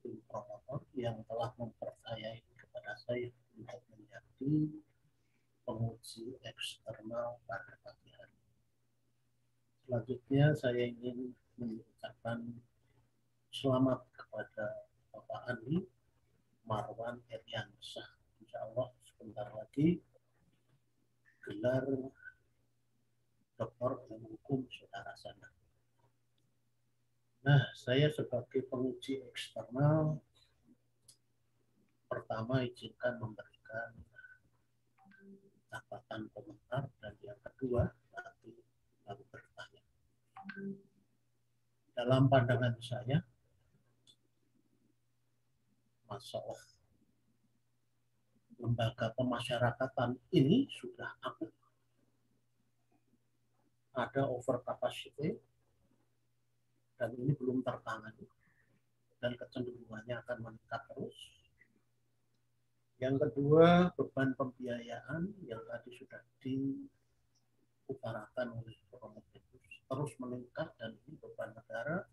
tim promotor yang telah mempercayai kepada saya untuk menjadi penguji eksternal pada pagi hari. Selanjutnya saya ingin mengucapkan selamat kepada Bapak Andi Marwan Eriansyah. Insya Allah sebentar lagi gelar doktor ilmu hukum saudara sana. Nah, saya sebagai penguji eksternal pertama izinkan memberikan catatan komentar, dan yang kedua nanti lalu bertanya. Dalam pandangan saya, Masya Allah, lembaga pemasyarakatan ini sudah akut. Ada over capacity dan ini belum tertangani dan kecenderungannya akan meningkat terus. Yang kedua, beban pembiayaan yang tadi sudah diutarakan oleh Prof. terus meningkat dan ini beban negara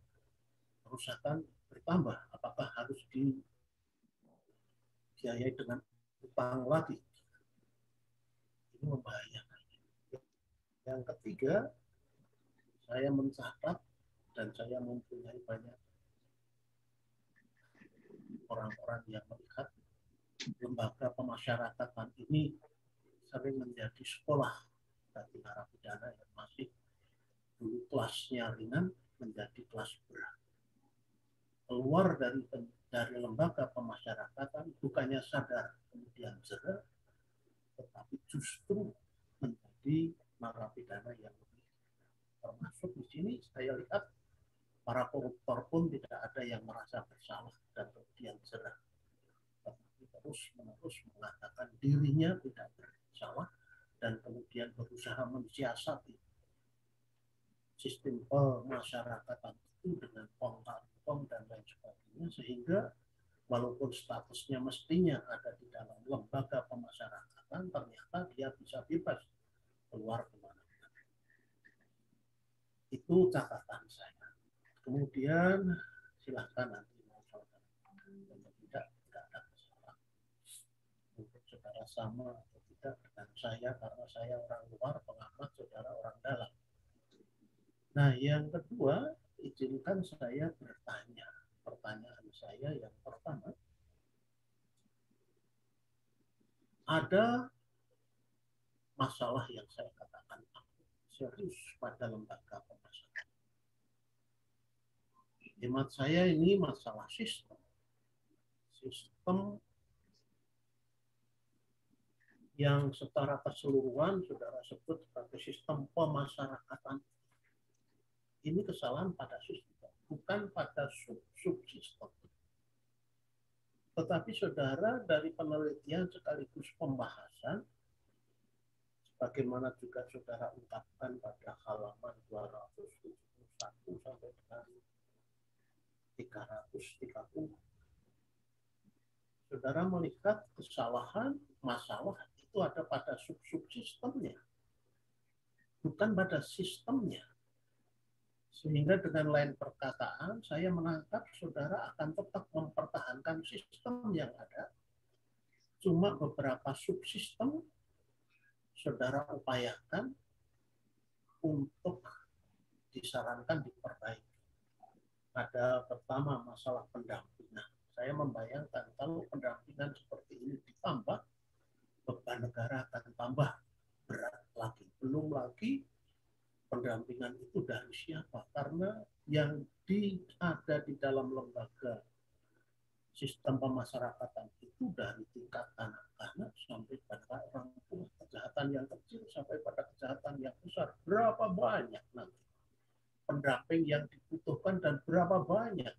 terus akan bertambah. Apakah harus dibiayai dengan utang lagi? Ini membahayakan. Yang ketiga, saya mencatat dan saya mempunyai banyak orang-orang yang melihat lembaga pemasyarakatan ini sering menjadi sekolah bagi narapidana yang masih dulu kelasnya ringan menjadi kelas berat. Keluar dari lembaga pemasyarakatan bukannya sadar kemudian jerah, tetapi justru menjadi narapidana yang lebih. Termasuk di sini saya lihat para koruptor pun tidak ada yang merasa bersalah dan kemudian jerah, tetapi terus-menerus mengatakan dirinya tidak bersalah dan kemudian berusaha mensiasati sistem pemasyarakatan itu dengan kong dan lain sebagainya, sehingga walaupun statusnya mestinya ada di dalam lembaga pemasyarakatan, ternyata dia bisa bebas keluar kemana-mana. Itu catatan saya. Kemudian silahkan nanti mau saudara, tidak ada masalah. Untuk saudara sama atau tidak dengan saya, karena saya orang luar, pengamat, saudara orang dalam. Nah, yang kedua, izinkan saya bertanya. Pertanyaan saya yang pertama, ada masalah yang saya katakan serius pada lembaga pemasyarakatan. Hemat saya ini masalah sistem. Sistem yang secara keseluruhan saudara sebut sebagai sistem pemasyarakatan. Ini kesalahan pada sistem, bukan pada subsistem. Tetapi saudara dari penelitian sekaligus pembahasan, bagaimana juga saudara ungkapkan pada halaman 271 sampai dengan 330. Saudara melihat kesalahan, masalah itu ada pada subsistemnya, bukan pada sistemnya. Sehingga dengan lain perkataan, saya menangkap saudara akan tetap mempertahankan sistem yang ada. Cuma beberapa subsistem saudara upayakan untuk disarankan diperbaiki. Ada pertama masalah pendampingan. Saya membayangkan kalau pendampingan seperti ini ditambah, beban negara akan tambah berat lagi. Belum lagi pendampingan itu dari siapa? Karena yang ada di dalam lembaga sistem pemasyarakatan itu dari tingkat anak-anak sampai pada orang tua, kejahatan yang kecil sampai pada kejahatan yang besar. Berapa banyak nanti pendamping yang dibutuhkan dan berapa banyak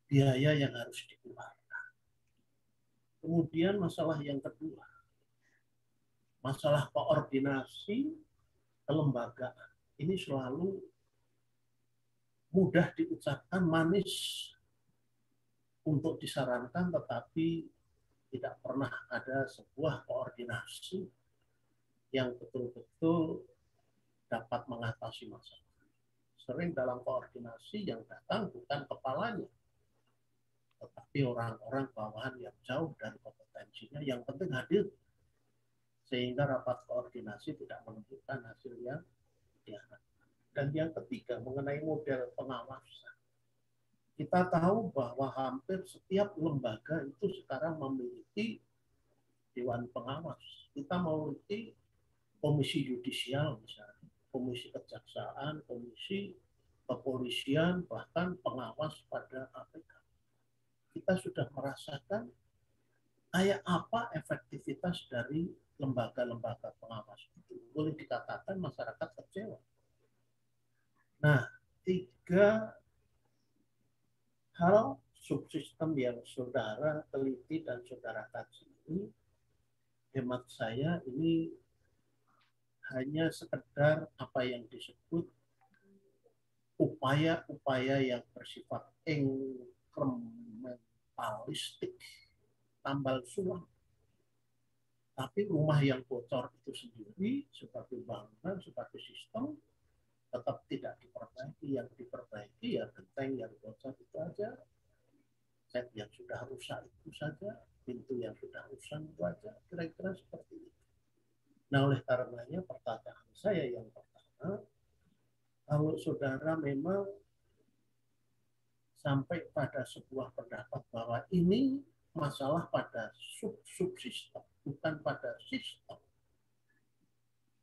biaya yang harus dikeluarkan. Kemudian masalah yang kedua, masalah koordinasi kelembagaan. Ini selalu mudah diucapkan, manis untuk disarankan, tetapi tidak pernah ada sebuah koordinasi yang betul-betul dapat mengatasi masalah. Sering dalam koordinasi yang datang bukan kepalanya, tetapi orang-orang bawahan yang jauh dari kompetensinya, yang penting hadir. Sehingga rapat koordinasi tidak menentukan hasil yang diharapkan. Dan yang ketiga, mengenai model pengawasan. Kita tahu bahwa hampir setiap lembaga itu sekarang memiliki dewan pengawas. Kita memiliki komisi yudisial misalnya, komisi kejaksaan, komisi kepolisian, bahkan pengawas pada KPK. Kita sudah merasakan kayak apa efektivitas dari lembaga-lembaga pengawas itu. Boleh dikatakan masyarakat kecewa. Nah, 3 hal subsistem yang saudara teliti dan saudara kaji ini, hemat saya ini hanya sekedar apa yang disebut upaya-upaya yang bersifat inkrementalistik tambal sulam. Tapi rumah yang bocor itu sendiri sebagai bangunan, sebagai sistem tetap tidak diperbaiki. Yang diperbaiki ya genteng yang bocor itu aja, set yang sudah rusak itu saja, pintu yang sudah rusak itu aja, kira-kira seperti itu. Nah, oleh karenanya pertanyaan saya yang pertama, kalau saudara memang sampai pada sebuah pendapat bahwa ini masalah pada subsistem, bukan pada sistem,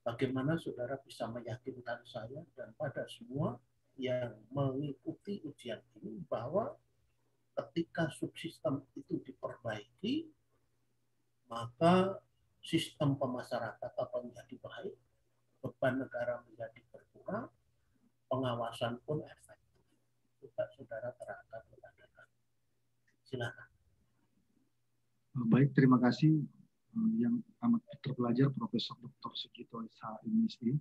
bagaimana saudara bisa meyakinkan saya dan pada semua yang mengikuti ujian ini bahwa ketika subsistem itu diperbaiki, maka sistem pemasyarakatan menjadi baik, beban negara menjadi berkurang, pengawasan pun efektif. Coba saudara terangkan kepada kami. Silakan. Baik, terima kasih yang amat terpelajar Profesor Dr. Sugito SHMSI.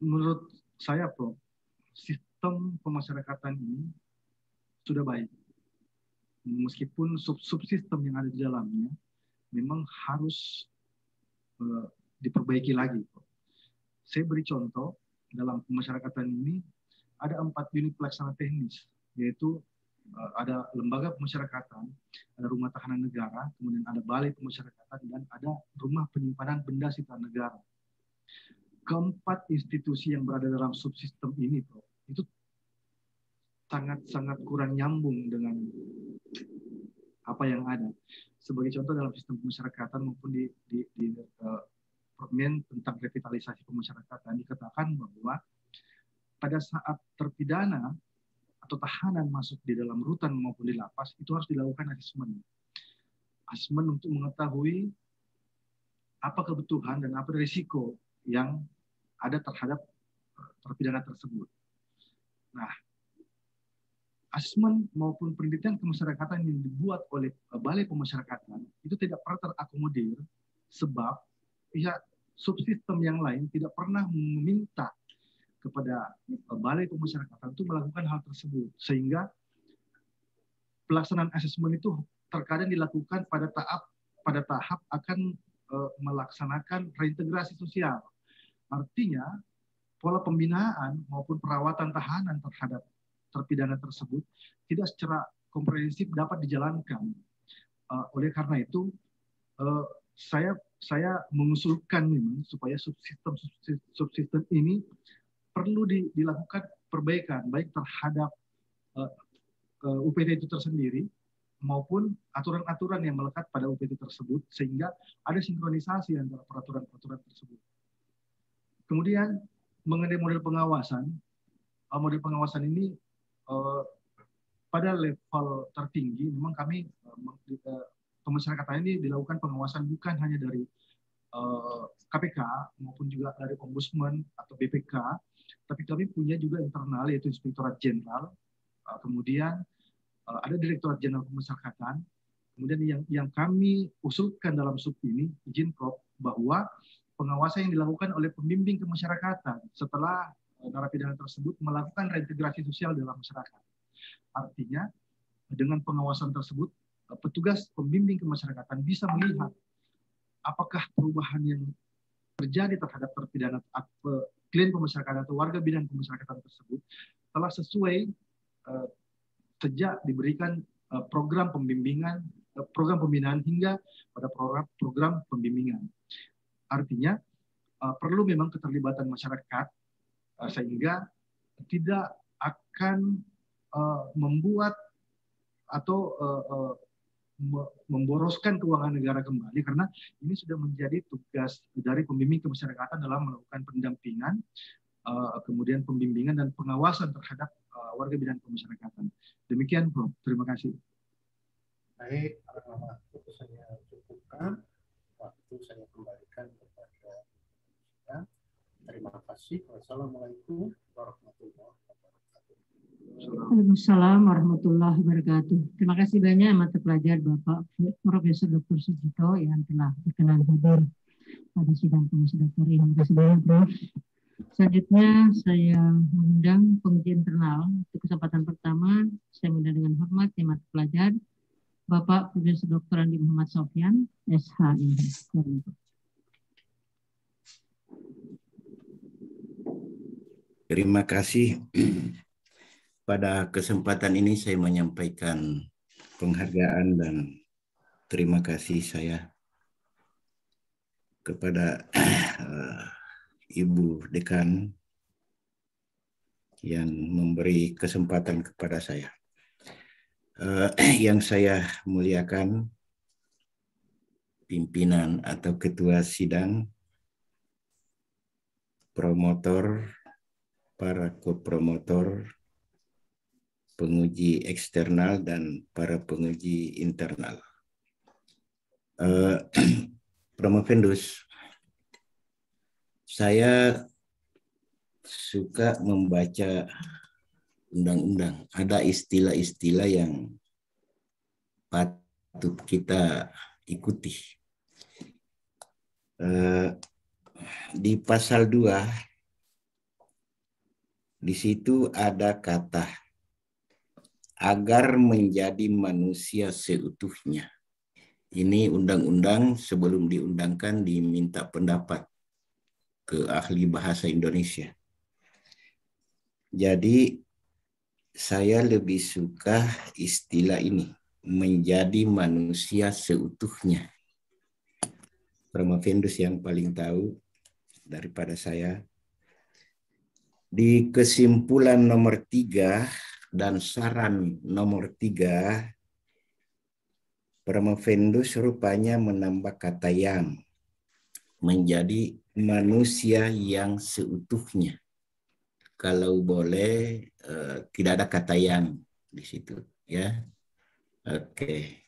Menurut saya, Prof, sistem pemasyarakatan ini sudah baik. Meskipun subsistem yang ada di dalamnya memang harus diperbaiki lagi, Prof. Saya beri contoh, dalam pemasyarakatan ini ada 4 unit pelaksana teknis, yaitu ada lembaga pemasyarakatan, ada rumah tahanan negara, kemudian ada balai pemasyarakatan, dan ada rumah penyimpanan benda sita negara. Keempat institusi yang berada dalam subsistem ini, Prof, itu sangat-sangat kurang nyambung dengan apa yang ada. Sebagai contoh, dalam sistem pemasyarakatan maupun di permen tentang revitalisasi pemasyarakatan dikatakan bahwa pada saat terpidana atau tahanan masuk di dalam rutan maupun di lapas, itu harus dilakukan asesmen. Asesmen untuk mengetahui apa kebutuhan dan apa risiko yang ada terhadap terpidana tersebut. Nah, asesmen maupun penelitian kemasyarakatan yang dibuat oleh Balai Pemasyarakatan itu tidak pernah terakomodir sebab pihak subsistem yang lain tidak pernah meminta kepada Balai Pemasyarakatan untuk melakukan hal tersebut, sehingga pelaksanaan asesmen itu terkadang dilakukan pada tahap akan melaksanakan reintegrasi sosial. Artinya pola pembinaan maupun perawatan tahanan terhadap terpidana tersebut tidak secara komprehensif dapat dijalankan. Oleh karena itu saya mengusulkan memang supaya subsistem ini perlu dilakukan perbaikan baik terhadap UPT itu tersendiri maupun aturan-aturan yang melekat pada UPT tersebut, sehingga ada sinkronisasi antara peraturan-peraturan tersebut. Kemudian mengenai model pengawasan ini pada level tertinggi memang kami pemasyarakatan ini dilakukan pengawasan bukan hanya dari KPK maupun juga dari Ombudsman atau BPK, tapi kami punya juga internal, yaitu Inspektorat Jenderal, kemudian ada Direktorat Jenderal Pemasyarakatan, kemudian yang kami usulkan dalam sub ini, izin Prof, bahwa pengawasan yang dilakukan oleh pembimbing kemasyarakatan setelah narapidana tersebut melakukan reintegrasi sosial dalam masyarakat. Artinya, dengan pengawasan tersebut, petugas pembimbing kemasyarakatan bisa melihat apakah perubahan yang terjadi terhadap terpidana klien pemasyarakatan atau warga binaan pemasyarakatan tersebut telah sesuai sejak diberikan program pembinaan hingga pada program pembimbingan. Artinya perlu memang keterlibatan masyarakat sehingga tidak akan membuat atau memboroskan keuangan negara kembali, karena ini sudah menjadi tugas dari pembimbing kemasyarakatan dalam melakukan pendampingan, kemudian pembimbingan dan pengawasan terhadap warga binaan pemasyarakatan. Demikian, Prof. Terima kasih. Baik, waktu saya cukupkan, waktu saya kembalikan kepada kita. Terima kasih. Wassalamualaikum warahmatullahi wabarakatuh. Waalaikumsalam warahmatullahi wabarakatuh. Terima kasih banyak mata pelajar Bapak Profesor Dr. Sugito yang telah berkenan hadir pada sidang komisi dokter ini. Terima kasih banyak, Prof. Selanjutnya saya mengundang penguji internal. Untuk kesempatan pertama, saya mengundang dengan hormat mata pelajar Bapak Profesor Dr. Andi Muhammad Sofyan, SHMS. Terima kasih. Pada kesempatan ini saya menyampaikan penghargaan dan terima kasih saya kepada Ibu Dekan yang memberi kesempatan kepada saya. Yang saya muliakan, pimpinan atau ketua sidang, promotor, para kopromotor, penguji eksternal, dan para penguji internal. Promovendus, saya suka membaca undang-undang. Ada istilah-istilah yang patut kita ikuti. Di pasal 2, di situ ada kata agar menjadi manusia seutuhnya. Ini undang-undang sebelum diundangkan diminta pendapat ke ahli bahasa Indonesia. Jadi saya lebih suka istilah ini, menjadi manusia seutuhnya. Promovendus yang paling tahu daripada saya. Di kesimpulan nomor 3 dan saran nomor 3, Promovendus rupanya menambah kata yang, menjadi manusia yang seutuhnya. Kalau boleh tidak ada kata yang di situ, ya. Oke.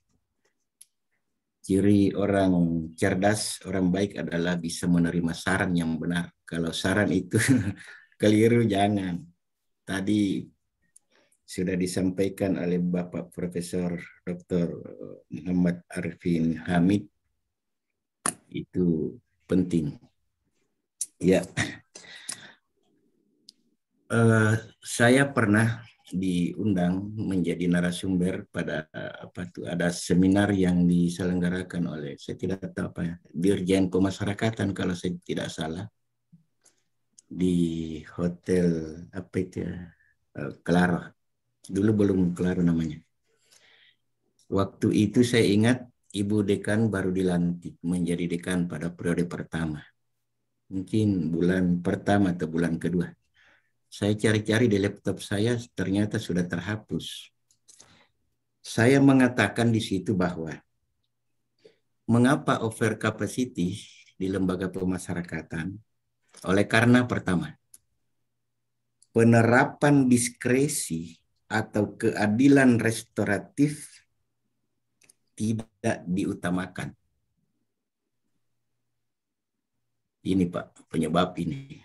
Ciri orang cerdas, orang baik adalah bisa menerima saran yang benar. Kalau saran itu keliru, jangan. Tadi sudah disampaikan oleh Bapak Profesor Dr. Muhammad Arifin Hamid, itu penting. Ya, saya pernah diundang menjadi narasumber pada ada seminar yang diselenggarakan oleh, saya tidak tahu apa ya, Dirjen Pemasyarakatan kalau saya tidak salah, di hotel apa itu ya, Claro. Dulu belum Claro namanya. Waktu itu saya ingat Ibu Dekan baru dilantik menjadi dekan pada periode pertama. Mungkin bulan pertama atau bulan kedua. Saya cari-cari di laptop saya, ternyata sudah terhapus. Saya mengatakan di situ bahwa mengapa over capacity di lembaga pemasyarakatan? Oleh karena pertama, penerapan diskresi atau keadilan restoratif tidak diutamakan. Ini Pak, penyebab ini.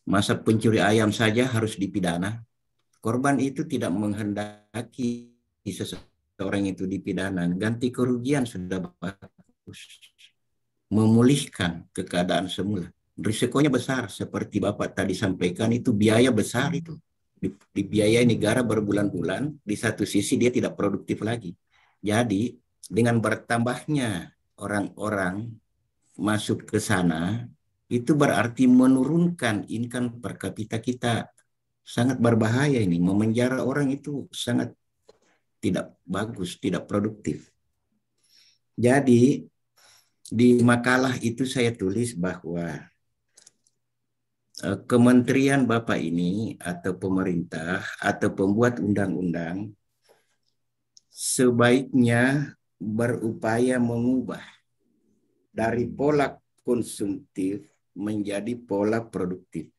Masa pencuri ayam saja harus dipidana. Korban itu tidak menghendaki seseorang itu dipidana. Ganti kerugian sudah bagus. Memulihkan keadaan semula. Risikonya besar, seperti Bapak tadi sampaikan, itu biaya besar itu. Dibiayai negara berbulan-bulan, di satu sisi dia tidak produktif lagi. Jadi dengan bertambahnya orang-orang masuk ke sana, itu berarti menurunkan income per kapita kita. Sangat berbahaya ini, memenjara orang itu sangat tidak bagus, tidak produktif. Jadi di makalah itu saya tulis bahwa kementerian Bapak ini atau pemerintah atau pembuat undang-undang sebaiknya berupaya mengubah dari pola konsumtif menjadi pola produktif.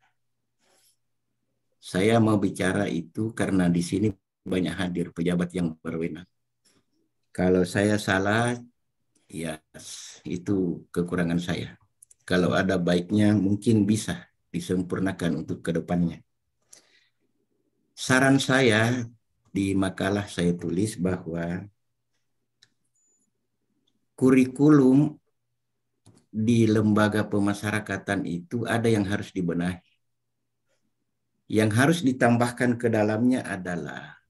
Saya mau bicara itu karena di sini banyak hadir pejabat yang berwenang. Kalau saya salah, ya itu kekurangan saya. Kalau ada baiknya mungkin bisa disempurnakan untuk ke depannya. Saran saya di makalah saya tulis bahwa kurikulum di lembaga pemasyarakatan itu ada yang harus dibenahi. Yang harus ditambahkan ke dalamnya adalah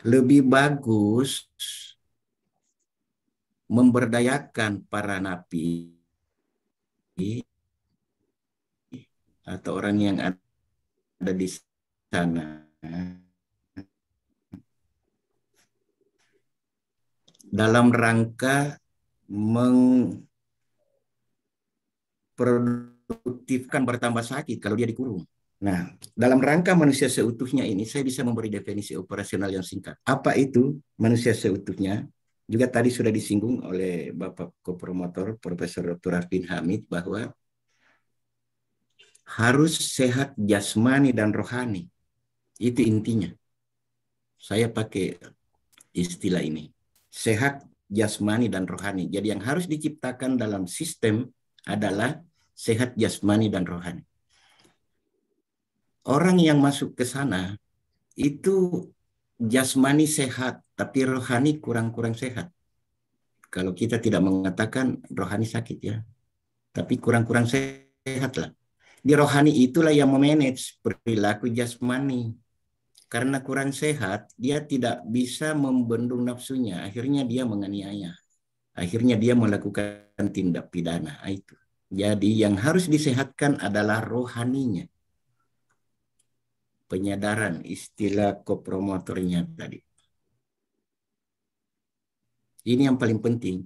lebih bagus memberdayakan para napi atau orang yang ada di sana dalam rangka memproduktifkan bertambah sakit kalau dia dikurung. Nah, dalam rangka manusia seutuhnya ini, saya bisa memberi definisi operasional yang singkat. Apa itu manusia seutuhnya? Juga tadi sudah disinggung oleh Bapak Kopromotor Profesor Dr. Arvin Hamid bahwa harus sehat jasmani dan rohani. Itu intinya. Saya pakai istilah ini. Sehat jasmani dan rohani. Jadi yang harus diciptakan dalam sistem adalah sehat jasmani dan rohani. Orang yang masuk ke sana itu jasmani sehat, tapi rohani kurang-kurang sehat. Kalau kita tidak mengatakan rohani sakit ya, tapi kurang-kurang sehat lah. Di rohani itulah yang memanage perilaku jasmani. Karena kurang sehat, dia tidak bisa membendung nafsunya. Akhirnya dia menganiaya. Akhirnya dia melakukan tindak pidana. Itu. Jadi yang harus disehatkan adalah rohaninya. Penyadaran istilah kopromotornya tadi. Ini yang paling penting.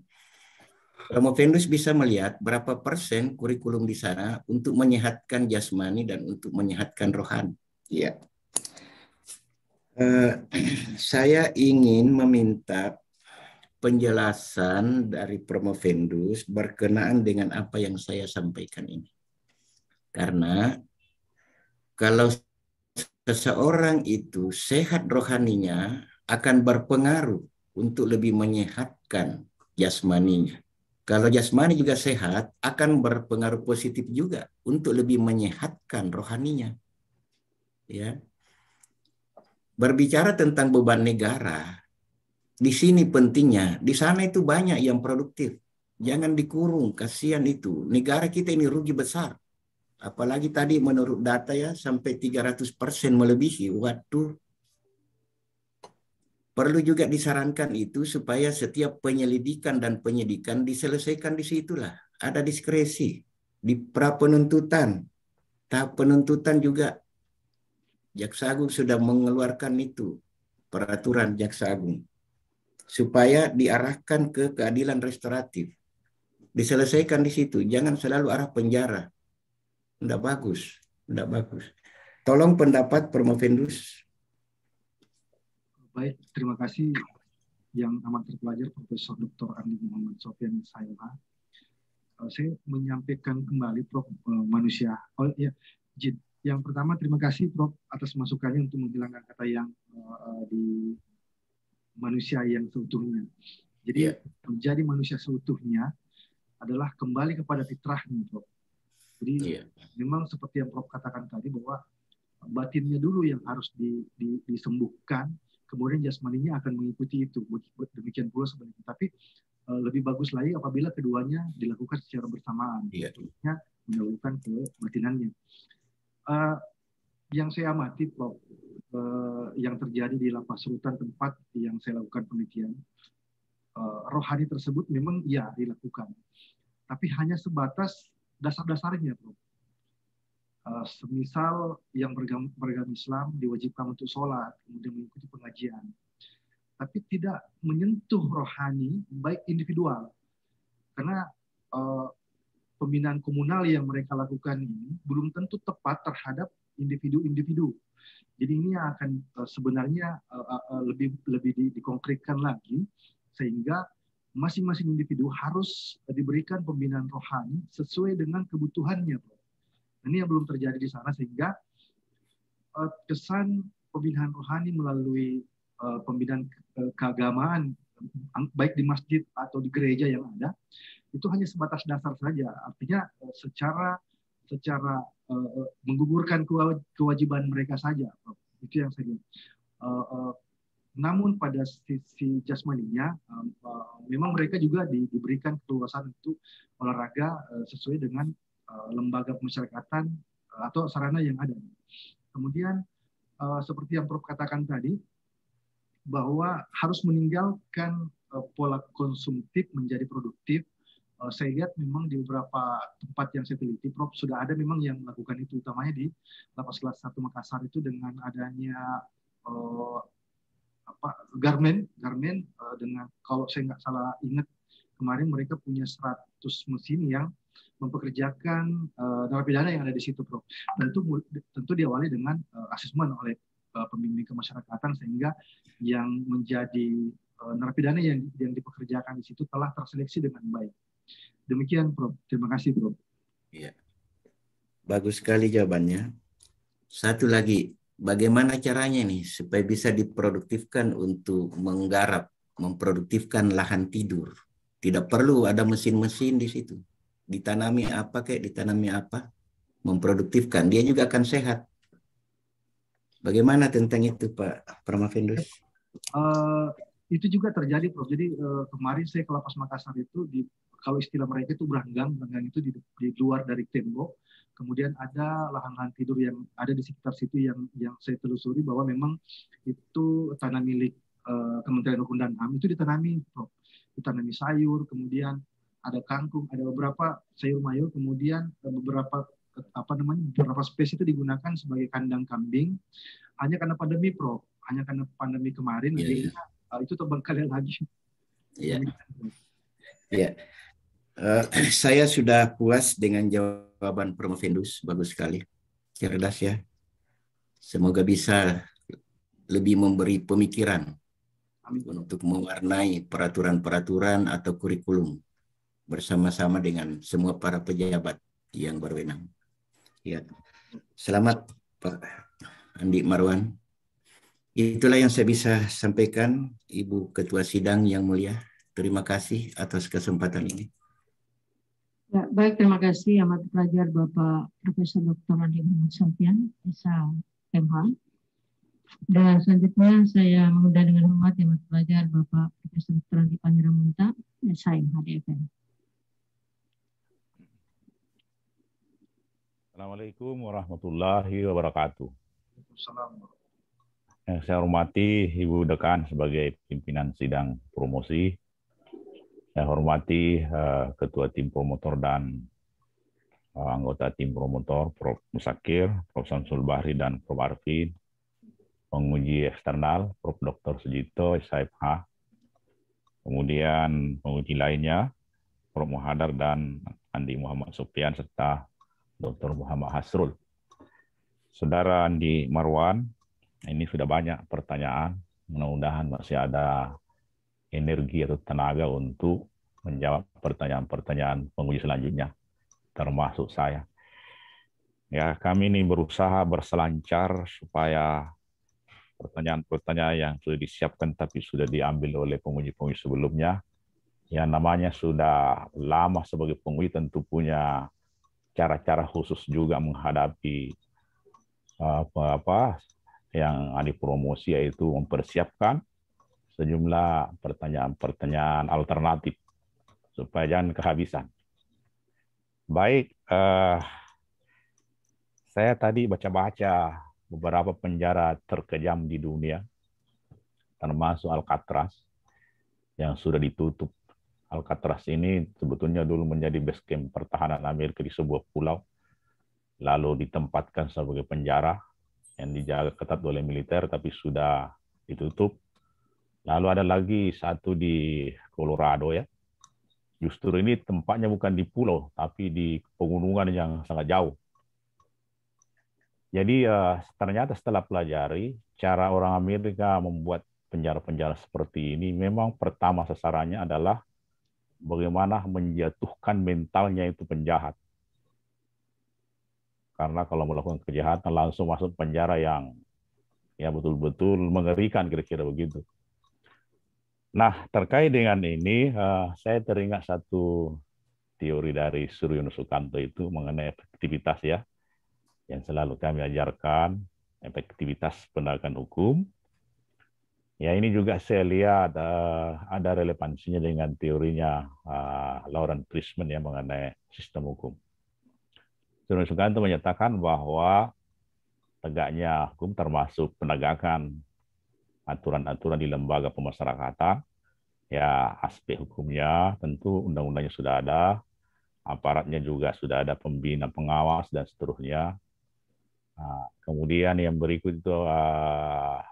Promovendus bisa melihat berapa persen kurikulum di sana untuk menyehatkan jasmani dan untuk menyehatkan rohani. Ya. Saya ingin meminta penjelasan dari Promovendus berkenaan dengan apa yang saya sampaikan ini. Karena kalau seseorang itu sehat rohaninya akan berpengaruh untuk lebih menyehatkan jasmaninya. Kalau jasmani juga sehat, akan berpengaruh positif juga untuk lebih menyehatkan rohaninya. Ya. Berbicara tentang beban negara, di sini pentingnya, di sana itu banyak yang produktif. Jangan dikurung, kasihan itu. Negara kita ini rugi besar. Apalagi tadi menurut data ya, sampai 300% melebihi. Waduh. Perlu juga disarankan itu supaya setiap penyelidikan dan penyidikan diselesaikan di situlah. Ada diskresi. Di pra penuntutan. Tahap penuntutan juga Jaksa Agung sudah mengeluarkan itu. Peraturan Jaksa Agung. Supaya diarahkan ke keadilan restoratif. Diselesaikan di situ. Jangan selalu arah penjara. Tidak bagus. Tidak bagus. Tolong pendapat Promovendus. Baik, terima kasih yang amat terpelajar Profesor Dr. Andi Muhammad Sofyan Saila. Saya menyampaikan kembali Prof manusia. Oh ya, Jid. Yang pertama terima kasih Prof atas masukannya untuk menghilangkan kata yang di manusia yang seutuhnya. Jadi menjadi manusia seutuhnya adalah kembali kepada fitrahnya, Prof. Jadi memang seperti yang Prof katakan tadi bahwa batinnya dulu yang harus disembuhkan, kemudian jasmaninya akan mengikuti itu. Demikian pula sebaliknya. Tapi lebih bagus lagi apabila keduanya dilakukan secara bersamaan. Artinya mendahulukan ke batinannya. Yang saya amati, Prof, yang terjadi di lapas rutan tempat yang saya lakukan penelitian, rohani tersebut memang ya dilakukan. Tapi hanya sebatas dasar-dasarnya, Prof. Semisal yang beragama Islam diwajibkan untuk sholat, kemudian mengikuti pengajian, tapi tidak menyentuh rohani baik individual, karena pembinaan komunal yang mereka lakukan ini belum tentu tepat terhadap individu-individu. Jadi ini akan sebenarnya lebih dikonkretkan lagi sehingga masing-masing individu harus diberikan pembinaan rohani sesuai dengan kebutuhannya, Prof. Ini yang belum terjadi di sana sehingga kesan pembinaan rohani melalui pembinaan keagamaan baik di masjid atau di gereja yang ada itu hanya sebatas dasar saja. Artinya secara menggugurkan kewajiban mereka saja. Itu yang saya lihat. Namun pada sisi jasmaninya memang mereka juga diberikan keluasan untuk olahraga sesuai dengan lembaga pemasyarakatan atau sarana yang ada. Kemudian seperti yang Prof katakan tadi, bahwa harus meninggalkan pola konsumtif menjadi produktif. Saya lihat memang di beberapa tempat yang saya teliti, Prof, sudah ada memang yang melakukan itu, utamanya di Lapas Kelas 1 Makassar itu dengan adanya garmen dengan, kalau saya nggak salah ingat kemarin mereka punya 100 mesin yang mempekerjakan narapidana yang ada di situ, Prof. Tentu diawali dengan asesmen oleh pembimbing kemasyarakatan sehingga yang menjadi narapidana yang dipekerjakan di situ telah terseleksi dengan baik. Demikian, Prof. Terima kasih, Prof. Iya. Bagus sekali jawabannya. Satu lagi, bagaimana caranya nih supaya bisa diproduktifkan untuk menggarap, memproduktifkan lahan tidur? Tidak perlu ada mesin-mesin di situ. Ditanami apa memproduktifkan. Dia juga akan sehat. Bagaimana tentang itu, Pak Pramafendus? Itu juga terjadi, Prof. Jadi kemarin saya ke Lapas Makassar itu, kalau istilah mereka itu beranggang itu di luar dari tembok. Kemudian ada lahan-lahan tidur yang ada di sekitar situ yang saya telusuri bahwa memang itu tanah milik Kementerian Hukum dan HAM, itu ditanami, Prof. Ditanami sayur, kemudian ada kangkung, ada beberapa sayur mayur, kemudian beberapa spesies itu digunakan sebagai kandang kambing. Hanya karena pandemi, Prof. Hanya karena pandemi kemarin, itu terbengkalai lagi. Iya. Ya. Saya sudah puas dengan jawaban Pramafendus, bagus sekali, cerdas ya. Semoga bisa lebih memberi pemikiran untuk mewarnai peraturan-peraturan atau kurikulum bersama-sama dengan semua para pejabat yang berwenang. Ya, selamat Pak Andi Marwan. Itulah yang saya bisa sampaikan, Ibu Ketua Sidang yang mulia. Terima kasih atas kesempatan ini. Ya, baik, terima kasih amat pelajar Bapak Profesor Dr. Andi Muhammad Sofyan, SHMH. Dan selanjutnya saya mengundang dengan hormat amat pelajar Bapak Profesor Dr. Andi Panjaramunta, SHMH DFM. Assalamualaikum warahmatullahi wabarakatuh. Yang saya hormati Ibu Dekan sebagai pimpinan sidang promosi. Saya hormati Ketua Tim Promotor dan anggota Tim Promotor, Prof. Musakir, Prof. Samsul Bahri, dan Prof. Arvin. Penguji eksternal, Prof. Dr. Sujito, SHMH. Kemudian penguji lainnya, Prof. Muhadar dan Andi Muhammad Sofyan, serta Dr. Muhammad Hasrul. Saudara Andi Marwan, ini sudah banyak pertanyaan. Mudah-mudahan masih ada energi atau tenaga untuk menjawab pertanyaan-pertanyaan penguji selanjutnya, termasuk saya. Ya, kami ini berusaha berselancar supaya pertanyaan-pertanyaan yang sudah disiapkan tapi sudah diambil oleh penguji-penguji sebelumnya, yang namanya sudah lama sebagai penguji tentu punya cara-cara khusus juga menghadapi apa yang ada promosi, yaitu mempersiapkan sejumlah pertanyaan-pertanyaan alternatif supaya jangan kehabisan. Baik, saya tadi baca-baca beberapa penjara terkejam di dunia, termasuk Alcatraz yang sudah ditutup. Alcatraz ini sebetulnya dulu menjadi base camp pertahanan Amerika di sebuah pulau, lalu ditempatkan sebagai penjara yang dijaga ketat oleh militer, tapi sudah ditutup. Lalu ada lagi satu di Colorado ya. Justru ini tempatnya bukan di pulau, tapi di pegunungan yang sangat jauh. Jadi ternyata setelah pelajari cara orang Amerika membuat penjara-penjara seperti ini, memang pertama sasarannya adalah bagaimana menjatuhkan mentalnya itu penjahat. Karena kalau melakukan kejahatan langsung masuk penjara yang ya betul-betul mengerikan, kira-kira begitu. Nah, terkait dengan ini, saya teringat satu teori dari Suryono Sukanto itu mengenai efektivitas ya, yang selalu kami ajarkan, efektivitas penegakan hukum. Ya, ini juga saya lihat ada relevansinya dengan teorinya Lawrence Fishman yang mengenai sistem hukum. Suryono Sukanto menyatakan bahwa tegaknya hukum termasuk penegakan aturan-aturan di lembaga pemasyarakatan. Ya, aspek hukumnya tentu undang-undangnya sudah ada, aparatnya juga sudah ada, pembina, pengawas, dan seterusnya. Nah, kemudian yang berikut itu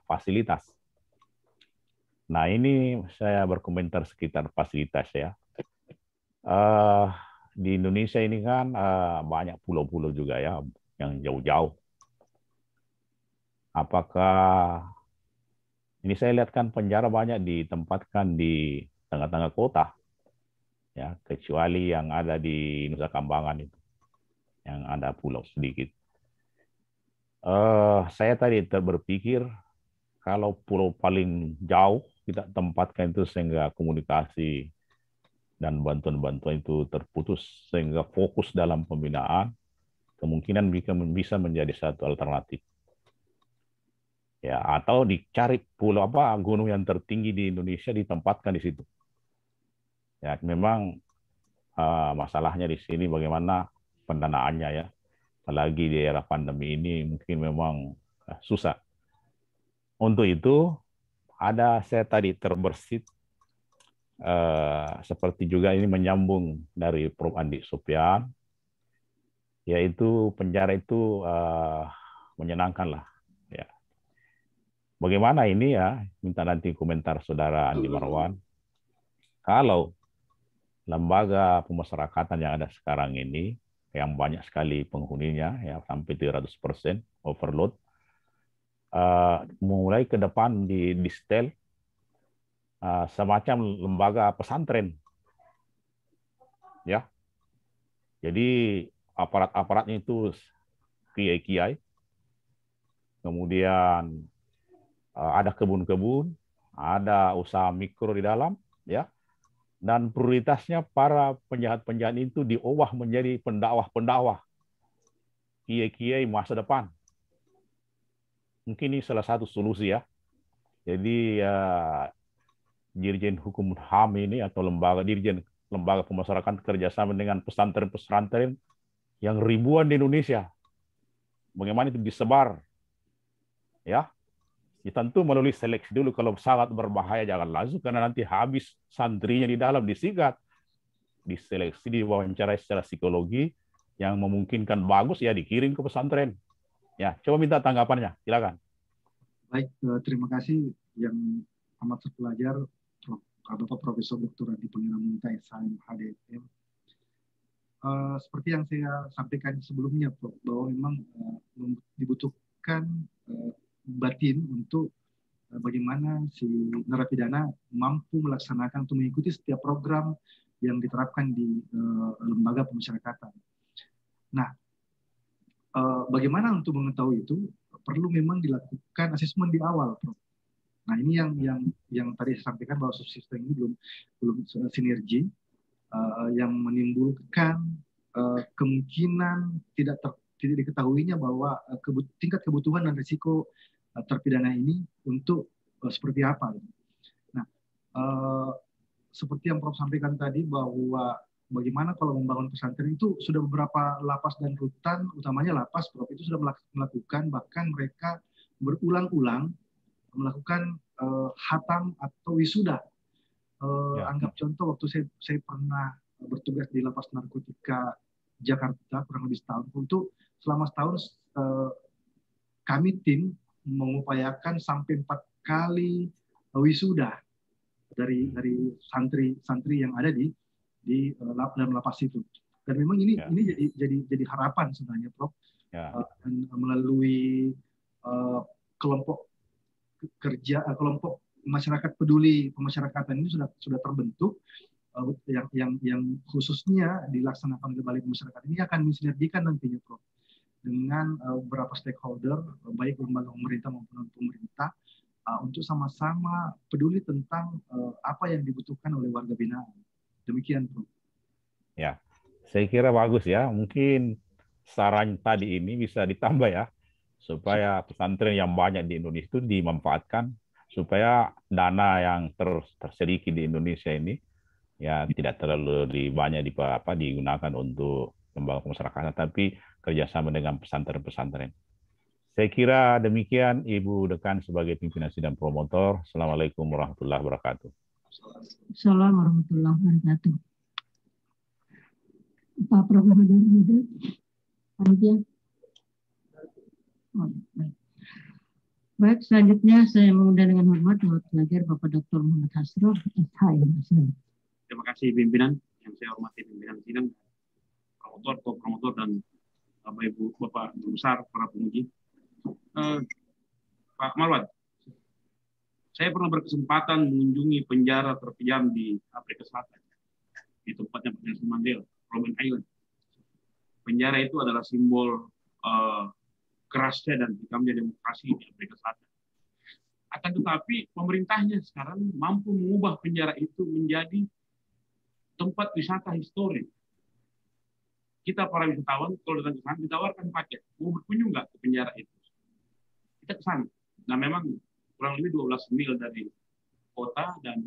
fasilitas. Nah, ini saya berkomentar sekitar fasilitas ya. Di Indonesia ini kan banyak pulau-pulau juga ya, yang jauh-jauh. Apakah ini saya lihat kan penjara banyak ditempatkan di tengah-tengah kota, ya, kecuali yang ada di Nusa Kambangan itu, yang ada pulau sedikit. Saya tadi berpikir kalau pulau paling jauh kita tempatkan itu sehingga komunikasi dan bantuan-bantuan itu terputus sehingga fokus dalam pembinaan, kemungkinan bisa menjadi satu alternatif. Ya, atau dicari pulau gunung yang tertinggi di Indonesia ditempatkan di situ. Ya, memang masalahnya di sini bagaimana pendanaannya ya. Apalagi di era pandemi ini mungkin memang susah. Untuk itu saya tadi terbersit seperti juga ini menyambung dari Prof. Andi Sofyan, yaitu penjara itu menyenangkan lah. Ya. Bagaimana ini ya, minta nanti komentar Saudara Andi Marwan. Kalau lembaga pemasyarakatan yang ada sekarang ini, yang banyak sekali penghuninya, ya sampai 300% overload, mulai ke depan di setel semacam lembaga pesantren. Ya. Jadi aparat-aparatnya itu kiai-kiai, kemudian ada kebun-kebun, ada usaha mikro di dalam, ya, dan prioritasnya para penjahat-penjahat itu diolah menjadi pendakwah-pendakwah, kiai-kiai masa depan. Mungkin ini salah satu solusi ya. Jadi Dirjen Hukum HAM ini atau Dirjen Lembaga Pemasyarakatan kerjasama dengan pesantren-pesantren yang ribuan di Indonesia. Bagaimana itu disebar, ya? Ya, tentu melalui seleksi dulu, kalau sangat berbahaya jangan langsung karena nanti habis santrinya di dalam, disigat, diseleksi, diwawancarai secara psikologi yang memungkinkan bagus ya dikirim ke pesantren. Ya, coba minta tanggapannya, silakan. Baik, terima kasih yang amat terpelajar Bapak Profesor Dr. Adi Pangeramuni SHM HDM. Seperti yang saya sampaikan sebelumnya, Prof, bahwa memang dibutuhkan batin untuk bagaimana si narapidana mampu melaksanakan atau mengikuti setiap program yang diterapkan di lembaga pemasyarakatan. Nah, bagaimana untuk mengetahui itu? Perlu memang dilakukan asesmen di awal, Prof. Nah, ini yang tadi saya sampaikan bahwa subsistem ini belum sinergi yang menimbulkan kemungkinan tidak diketahuinya bahwa tingkat kebutuhan dan risiko terpidana ini untuk seperti apa. Nah, seperti yang Prof sampaikan tadi bahwa bagaimana kalau membangun pesantren itu sudah beberapa lapas dan rutan, utamanya lapas, Prof, itu sudah melakukan, bahkan mereka berulang-ulang melakukan hatam atau wisuda. Anggap contoh, waktu saya pernah bertugas di lapas narkotika Jakarta kurang lebih setahun, untuk selama setahun kami tim mengupayakan sampai 4 kali wisuda dari santri yang ada di dalam lapas itu. Dan memang ini jadi harapan sebenarnya, Prof. Melalui kelompok kerja, kelompok masyarakat peduli pemasyarakatan ini sudah terbentuk, yang khususnya dilaksanakan oleh Balai Pemasyarakatan ini akan mensinergikan nantinya, Prof, dengan beberapa stakeholder, baik lembaga pemerintah maupun non pemerintah, untuk sama-sama peduli tentang apa yang dibutuhkan oleh warga binaan. Demikian, Prof. Ya, saya kira bagus ya. Mungkin saran tadi ini bisa ditambah ya, supaya pesantren yang banyak di Indonesia itu dimanfaatkan, supaya dana yang tersedikit di Indonesia ini ya tidak terlalu banyak digunakan untuk lembaga pemasyarakatan, tapi kerjasama dengan pesantren-pesantren. Saya kira demikian Ibu Dekan sebagai pimpinan sidang promotor. Assalamualaikum warahmatullahi wabarakatuh. Assalamualaikum warahmatullahi wabarakatuh. Pak Prof. Hadir, panitia. Oh, baik. Baik, selanjutnya saya mengundang dengan hormat Bapak Pelajar Bapak Dr. Muhammad Hasrul, SHMS. Terima kasih pimpinan, yang saya hormati pimpinan sidang, promotor, co-promotor, dan Bapak Ibu, Bapak besar, para penguji. Pak Marwan, saya pernah berkesempatan mengunjungi penjara terkejam di Afrika Selatan, di tempatnya Pak Nelson Mandela, Robben Island. Penjara itu adalah simbol kerasnya dan hitamnya demokrasi di Afrika Selatan. Akan tetapi pemerintahnya sekarang mampu mengubah penjara itu menjadi tempat wisata historis. Kita para wisatawan kalau datang ke sana ditawarkan paket, mau berkunjung nggak ke penjara itu? Kita ke sana. Nah memang kurang lebih 12 mil dari kota dan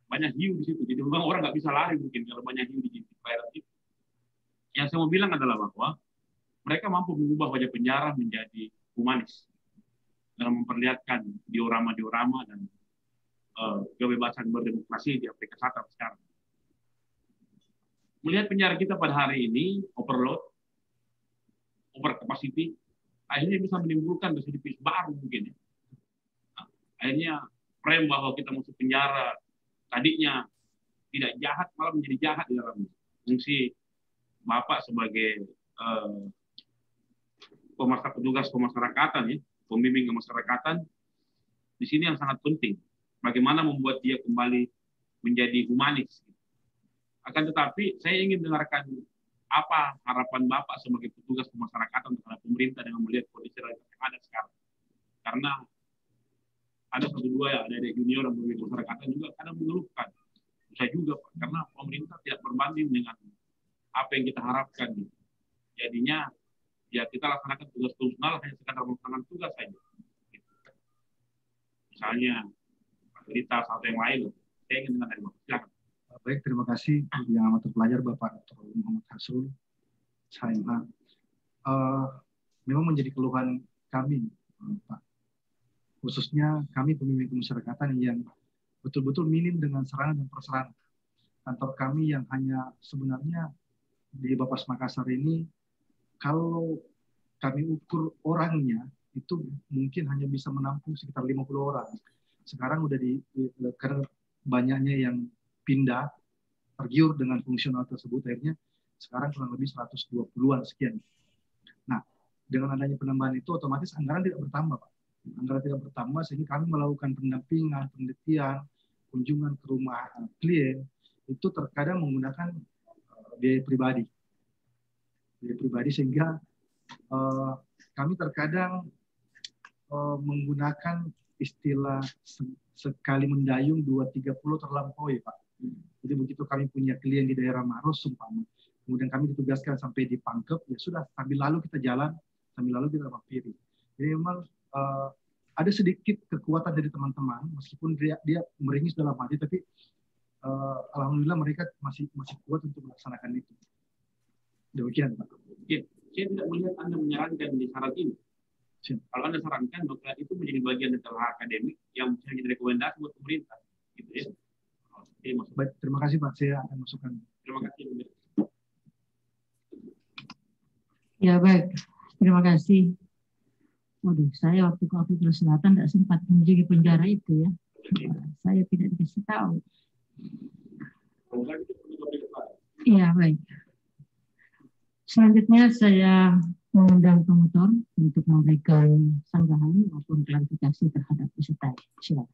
banyak hiu di situ. Jadi memang orang nggak bisa lari mungkin kalau banyak hiu di perairan itu. Yang saya mau bilang adalah bahwa mereka mampu mengubah wajah penjara menjadi humanis dalam memperlihatkan diorama-diorama dan kebebasan berdemokrasi di Afrika Selatan sekarang. Melihat penjara kita pada hari ini overload, over capacity, akhirnya bisa menimbulkan residivis baru mungkin. Nah, akhirnya frame bahwa kita masuk penjara tadinya tidak jahat malah menjadi jahat di dalam fungsi Bapak sebagai petugas pemasyarakatan, ya, pembimbing kemasyarakatan, di sini yang sangat penting. Bagaimana membuat dia kembali menjadi humanis. Akan tetapi, saya ingin dengarkan apa harapan Bapak sebagai petugas pemasyarakatan terhadap pemerintah dengan melihat kondisi realitas yang ada sekarang. Karena ada satu dua ya, ada junior dan pembimbing kemasyarakatan juga kadang mengeluhkan. Bisa juga, Pak, karena pemerintah tidak berbanding dengan apa yang kita harapkan. Jadinya, ya kita laksanakan tugas fungsional hanya sekadar melaksanakan tugas saja. Misalnya fasilitas atau yang lain, saya ingin dengar dari Bapak. Silakan. Baik, terima kasih yang amat terpelajar Bapak Dr. Muhammad Hasrul, SHMH. Memang menjadi keluhan kami, Pak. Khususnya kami pembimbing kemasyarakatan yang betul-betul minim dengan sarana dan prasarana. Kantor kami yang hanya sebenarnya di Bapas Makassar ini, kalau kami ukur orangnya, itu mungkin hanya bisa menampung sekitar 50 orang. Sekarang udah karena banyaknya yang pindah, tergiur dengan fungsional tersebut, akhirnya sekarang kurang lebih 120-an sekian. Nah, dengan adanya penambahan itu, otomatis anggaran tidak bertambah, Pak. Anggaran tidak bertambah, sehingga kami melakukan pendampingan, penelitian, kunjungan ke rumah klien, itu terkadang menggunakan biaya pribadi. Biaya pribadi, sehingga kami terkadang menggunakan istilah sekali mendayung 2-30 terlampaui, Pak. Jadi begitu kami punya klien di daerah Maros, umpama, kemudian kami ditugaskan sampai di Pangkep, ya sudah, sambil lalu kita jalan, sambil lalu kita mampiri. Jadi memang ada sedikit kekuatan dari teman-teman, meskipun dia meringis dalam hati, tapi alhamdulillah mereka masih kuat untuk melaksanakan itu. Demikian, Pak. Ya, saya tidak melihat Anda menyarankan di syarat ini. Kalau Anda sarankan, maka itu menjadi bagian dari hal akademik yang bisa jadi rekomendasi buat pemerintah. Gitu ya. Baik, terima kasih Pak. Saya akan masukkan. Terima kasih. Ya baik, terima kasih. Waduh, saya waktu ke Afrika Selatan tidak sempat mengunjungi penjara itu ya. Saya tidak dikasih tahu. Iya baik. Selanjutnya saya mengundang promotor untuk memberikan sanggahan maupun klarifikasi terhadap peserta. Silakan.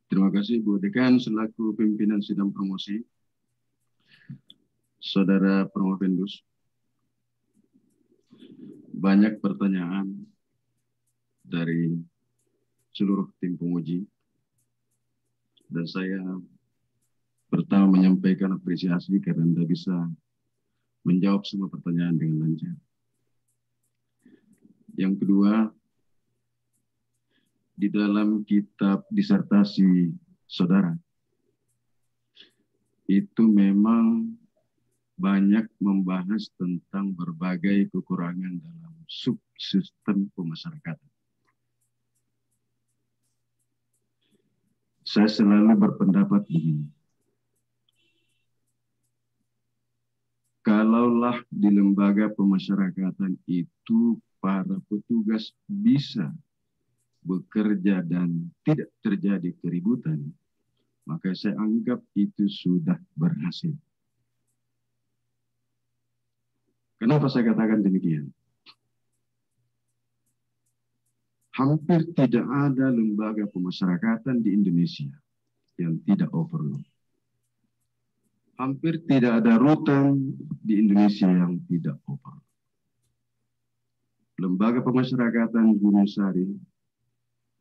Terima kasih Bu Dekan selaku pimpinan sidang promosi. Saudara Promovendus, banyak pertanyaan dari seluruh tim penguji dan saya pertama menyampaikan apresiasi karena Anda bisa menjawab semua pertanyaan dengan lancar. Yang kedua, di dalam kitab disertasi saudara, itu memang banyak membahas tentang berbagai kekurangan dalam subsistem pemasyarakatan. Saya selalu berpendapat begini. Kalaulah di lembaga pemasyarakatan itu para petugas bisa bekerja dan tidak terjadi keributan, maka saya anggap itu sudah berhasil. Kenapa saya katakan demikian? Hampir tidak ada lembaga pemasyarakatan di Indonesia yang tidak overload. Hampir tidak ada rutan di Indonesia yang tidak overload. Lembaga pemasyarakatan Gunung Sari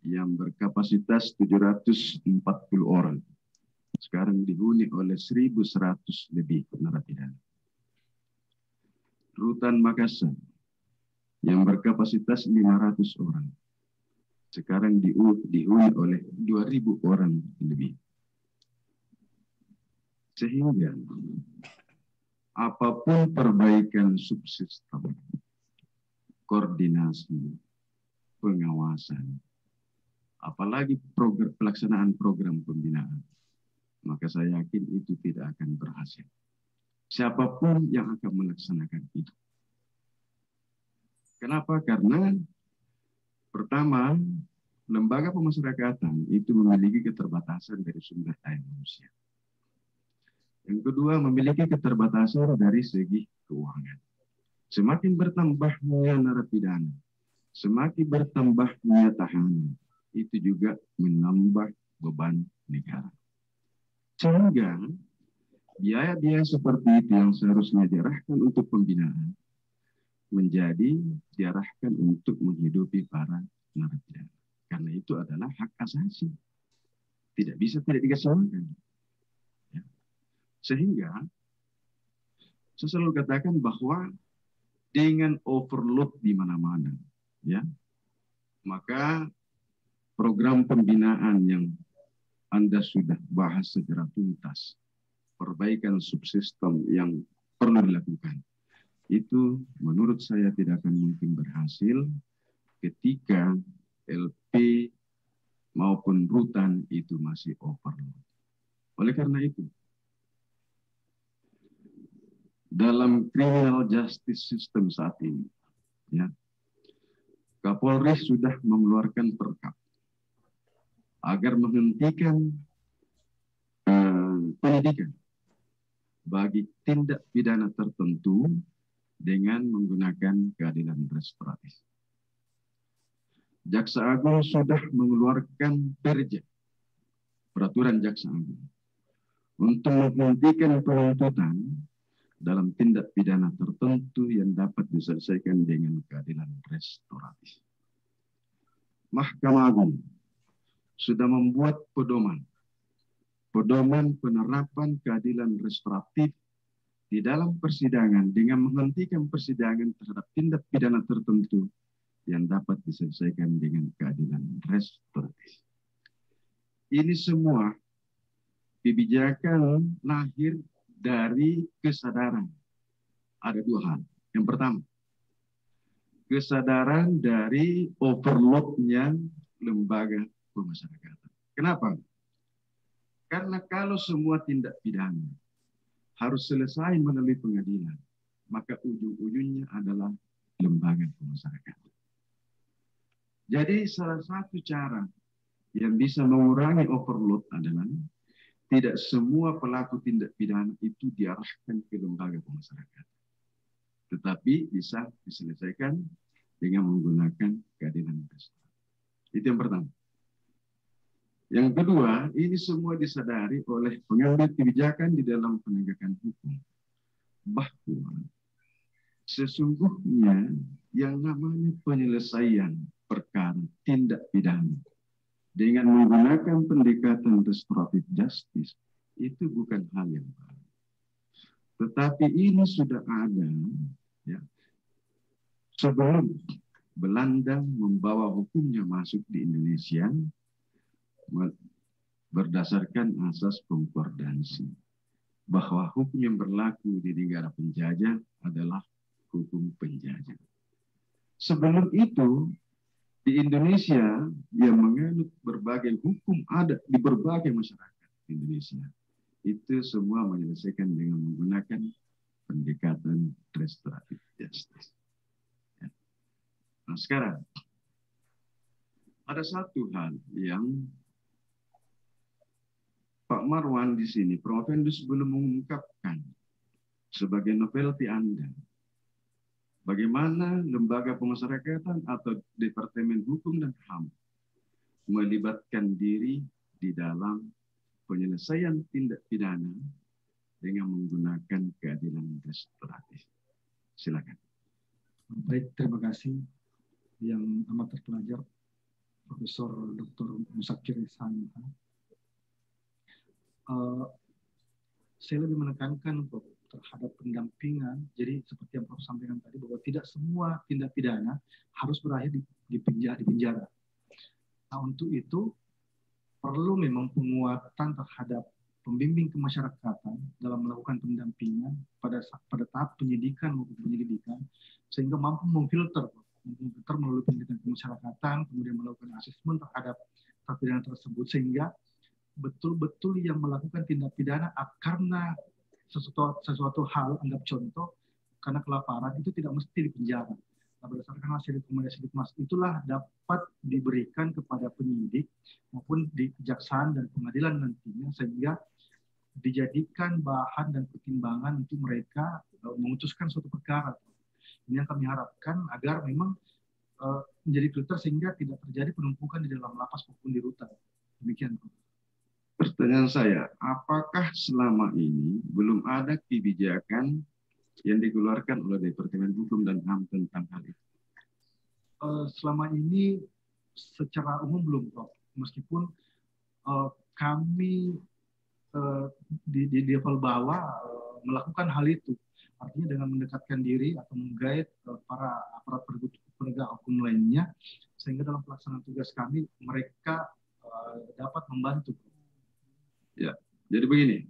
yang berkapasitas 740 orang sekarang dihuni oleh 1.100 lebih narapidana. Rutan Makassar yang berkapasitas 500 orang sekarang dihuni oleh 2.000 orang lebih. Sehingga apapun perbaikan subsistem, koordinasi, pengawasan, apalagi pelaksanaan program pembinaan, maka saya yakin itu tidak akan berhasil. Siapapun yang akan melaksanakan itu. Kenapa? Karena pertama, lembaga pemasyarakatan itu memiliki keterbatasan dari sumber daya manusia. Yang kedua, memiliki keterbatasan dari segi keuangan. Semakin bertambahnya narapidana, semakin bertambahnya tahanan, itu juga menambah beban negara. Sehingga biaya-biaya seperti itu yang seharusnya diarahkan untuk pembinaan menjadi diarahkan untuk menghidupi para narapidana. Karena itu adalah hak asasi. Tidak bisa tidak dikesampingkan. Ya. Sehingga saya selalu katakan bahwa dengan overload di mana-mana, ya, maka program pembinaan yang Anda sudah bahas secara tuntas, perbaikan subsistem yang perlu dilakukan, itu menurut saya tidak akan mungkin berhasil ketika LP maupun rutan itu masih overload. Oleh karena itu, dalam criminal justice system saat ini, ya, Kapolri sudah mengeluarkan perkap agar menghentikan penyidikan bagi tindak pidana tertentu dengan menggunakan keadilan restoratif. Jaksa Agung sudah mengeluarkan perja, peraturan Jaksa Agung, untuk menghentikan penuntutan dalam tindak pidana tertentu yang dapat diselesaikan dengan keadilan restoratif. Mahkamah Agung sudah membuat pedoman penerapan keadilan restoratif di dalam persidangan dengan menghentikan persidangan terhadap tindak pidana tertentu yang dapat diselesaikan dengan keadilan restoratif. Ini semua kebijakan lahir dari kesadaran. Ada dua hal. Yang pertama, kesadaran dari overloadnya lembaga pemasyarakatan. Kenapa? Karena kalau semua tindak pidana harus selesai melalui pengadilan, maka ujung-ujungnya adalah lembaga pemasyarakatan. Jadi salah satu cara yang bisa mengurangi overload adalah tidak semua pelaku tindak pidana itu diarahkan ke lembaga pemasyarakatan, tetapi bisa diselesaikan dengan menggunakan keadilan restoratif. Itu yang pertama. Yang kedua, ini semua disadari oleh pengambil kebijakan di dalam penegakan hukum, bahwa sesungguhnya yang namanya penyelesaian perkara tindak pidana dengan menggunakan pendekatan restoratif justice itu bukan hal yang baru. Tetapi ini sudah ada, ya, sebelum Belanda membawa hukumnya masuk di Indonesia berdasarkan asas konkordansi, bahwa hukum yang berlaku di negara penjajah adalah hukum penjajah. Sebelum itu, di Indonesia yang menganut berbagai hukum adat di berbagai masyarakat Indonesia, itu semua menyelesaikan dengan menggunakan pendekatan restoratif justice. Ya. Nah sekarang, ada satu hal yang Pak Marwan di sini, Prof. Endus belum mengungkapkan sebagai novelty Anda. Bagaimana lembaga pemasyarakatan atau Departemen Hukum dan HAM melibatkan diri di dalam penyelesaian tindak pidana dengan menggunakan keadilan restoratif. Silakan. Baik, terima kasih yang amat terpelajar Profesor Dr. Musakir Ihsan. Saya lebih menekankan terhadap pendampingan. Jadi seperti yang Prof sampaikan tadi bahwa tidak semua tindak pidana harus berakhir di penjara. Nah, untuk itu perlu memang penguatan terhadap pembimbing kemasyarakatan dalam melakukan pendampingan pada tahap penyidikan maupun penyelidikan sehingga mampu memfilter melalui pendidikan kemasyarakatan, kemudian melakukan asesmen terhadap terpidana tersebut sehingga betul-betul yang melakukan tindak pidana karena sesuatu hal, anggap contoh, karena kelaparan itu tidak mesti dipenjara. Nah, berdasarkan hasil rekomendasi Ditmas itulah dapat diberikan kepada penyidik maupun di kejaksaan dan pengadilan nantinya sehingga dijadikan bahan dan pertimbangan untuk mereka memutuskan suatu perkara. Ini yang kami harapkan agar memang menjadi filter sehingga tidak terjadi penumpukan di dalam lapas maupun di rutan. Demikian. Pertanyaan saya, apakah selama ini belum ada kebijakan yang dikeluarkan oleh Departemen Hukum dan HAM tentang hal itu? Selama ini secara umum belum, Prof. Meskipun kami di level bawah melakukan hal itu. Artinya dengan mendekatkan diri atau menggait para aparat penegak hukum lainnya, sehingga dalam pelaksanaan tugas kami mereka dapat membantu. Ya, jadi begini,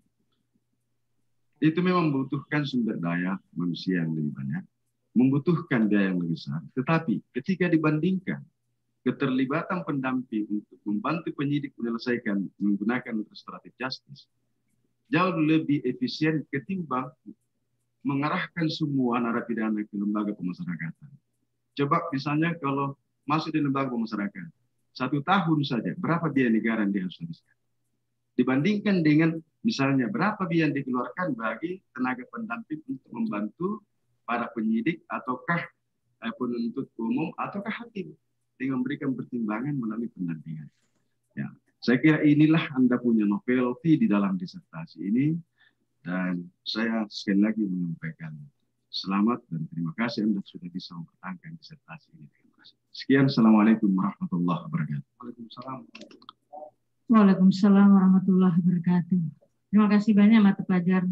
itu memang membutuhkan sumber daya manusia yang lebih banyak, membutuhkan biaya yang lebih besar, tetapi ketika dibandingkan keterlibatan pendamping untuk membantu penyidik menyelesaikan menggunakan restoratif justice, jauh lebih efisien ketimbang mengarahkan semua narapidana ke lembaga pemasyarakatan. Coba misalnya kalau masuk di lembaga pemasyarakatan, 1 tahun saja, berapa biaya negara yang dia harus habiskan? Dibandingkan dengan misalnya berapa biaya yang dikeluarkan bagi tenaga pendamping untuk membantu para penyidik ataukah penuntut umum ataukah hakim dengan memberikan pertimbangan melalui pendampingan. Ya, saya kira inilah Anda punya novelty di dalam disertasi ini dan saya sekali lagi menyampaikan selamat dan terima kasih Anda sudah bisa mempertahankan disertasi ini. Sekian, Assalamualaikum warahmatullahi wabarakatuh. Waalaikumsalam. Waalaikumsalam warahmatullahi wabarakatuh. Terima kasih banyak mata pelajar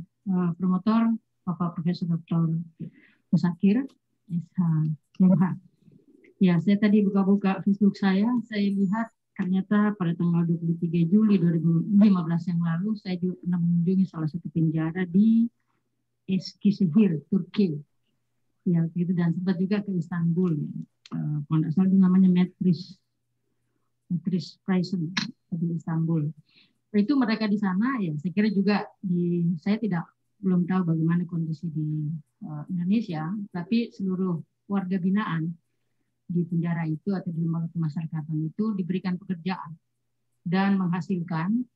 promotor Bapak Profesor Dr. Musakir SH. Ya, saya tadi buka-buka Facebook saya lihat ternyata pada tanggal 23 Juli 2015 yang lalu saya juga pernah mengunjungi salah satu penjara di Eskişehir, Turki. Ya, gitu, dan sempat juga ke Istanbul. Kalau tidak salah namanya Metris Prison di Istanbul. Itu mereka di sana ya, saya kira juga saya belum tahu bagaimana kondisi di Indonesia, tapi seluruh warga binaan di penjara itu atau di lembaga pemasyarakatan itu diberikan pekerjaan dan menghasilkan,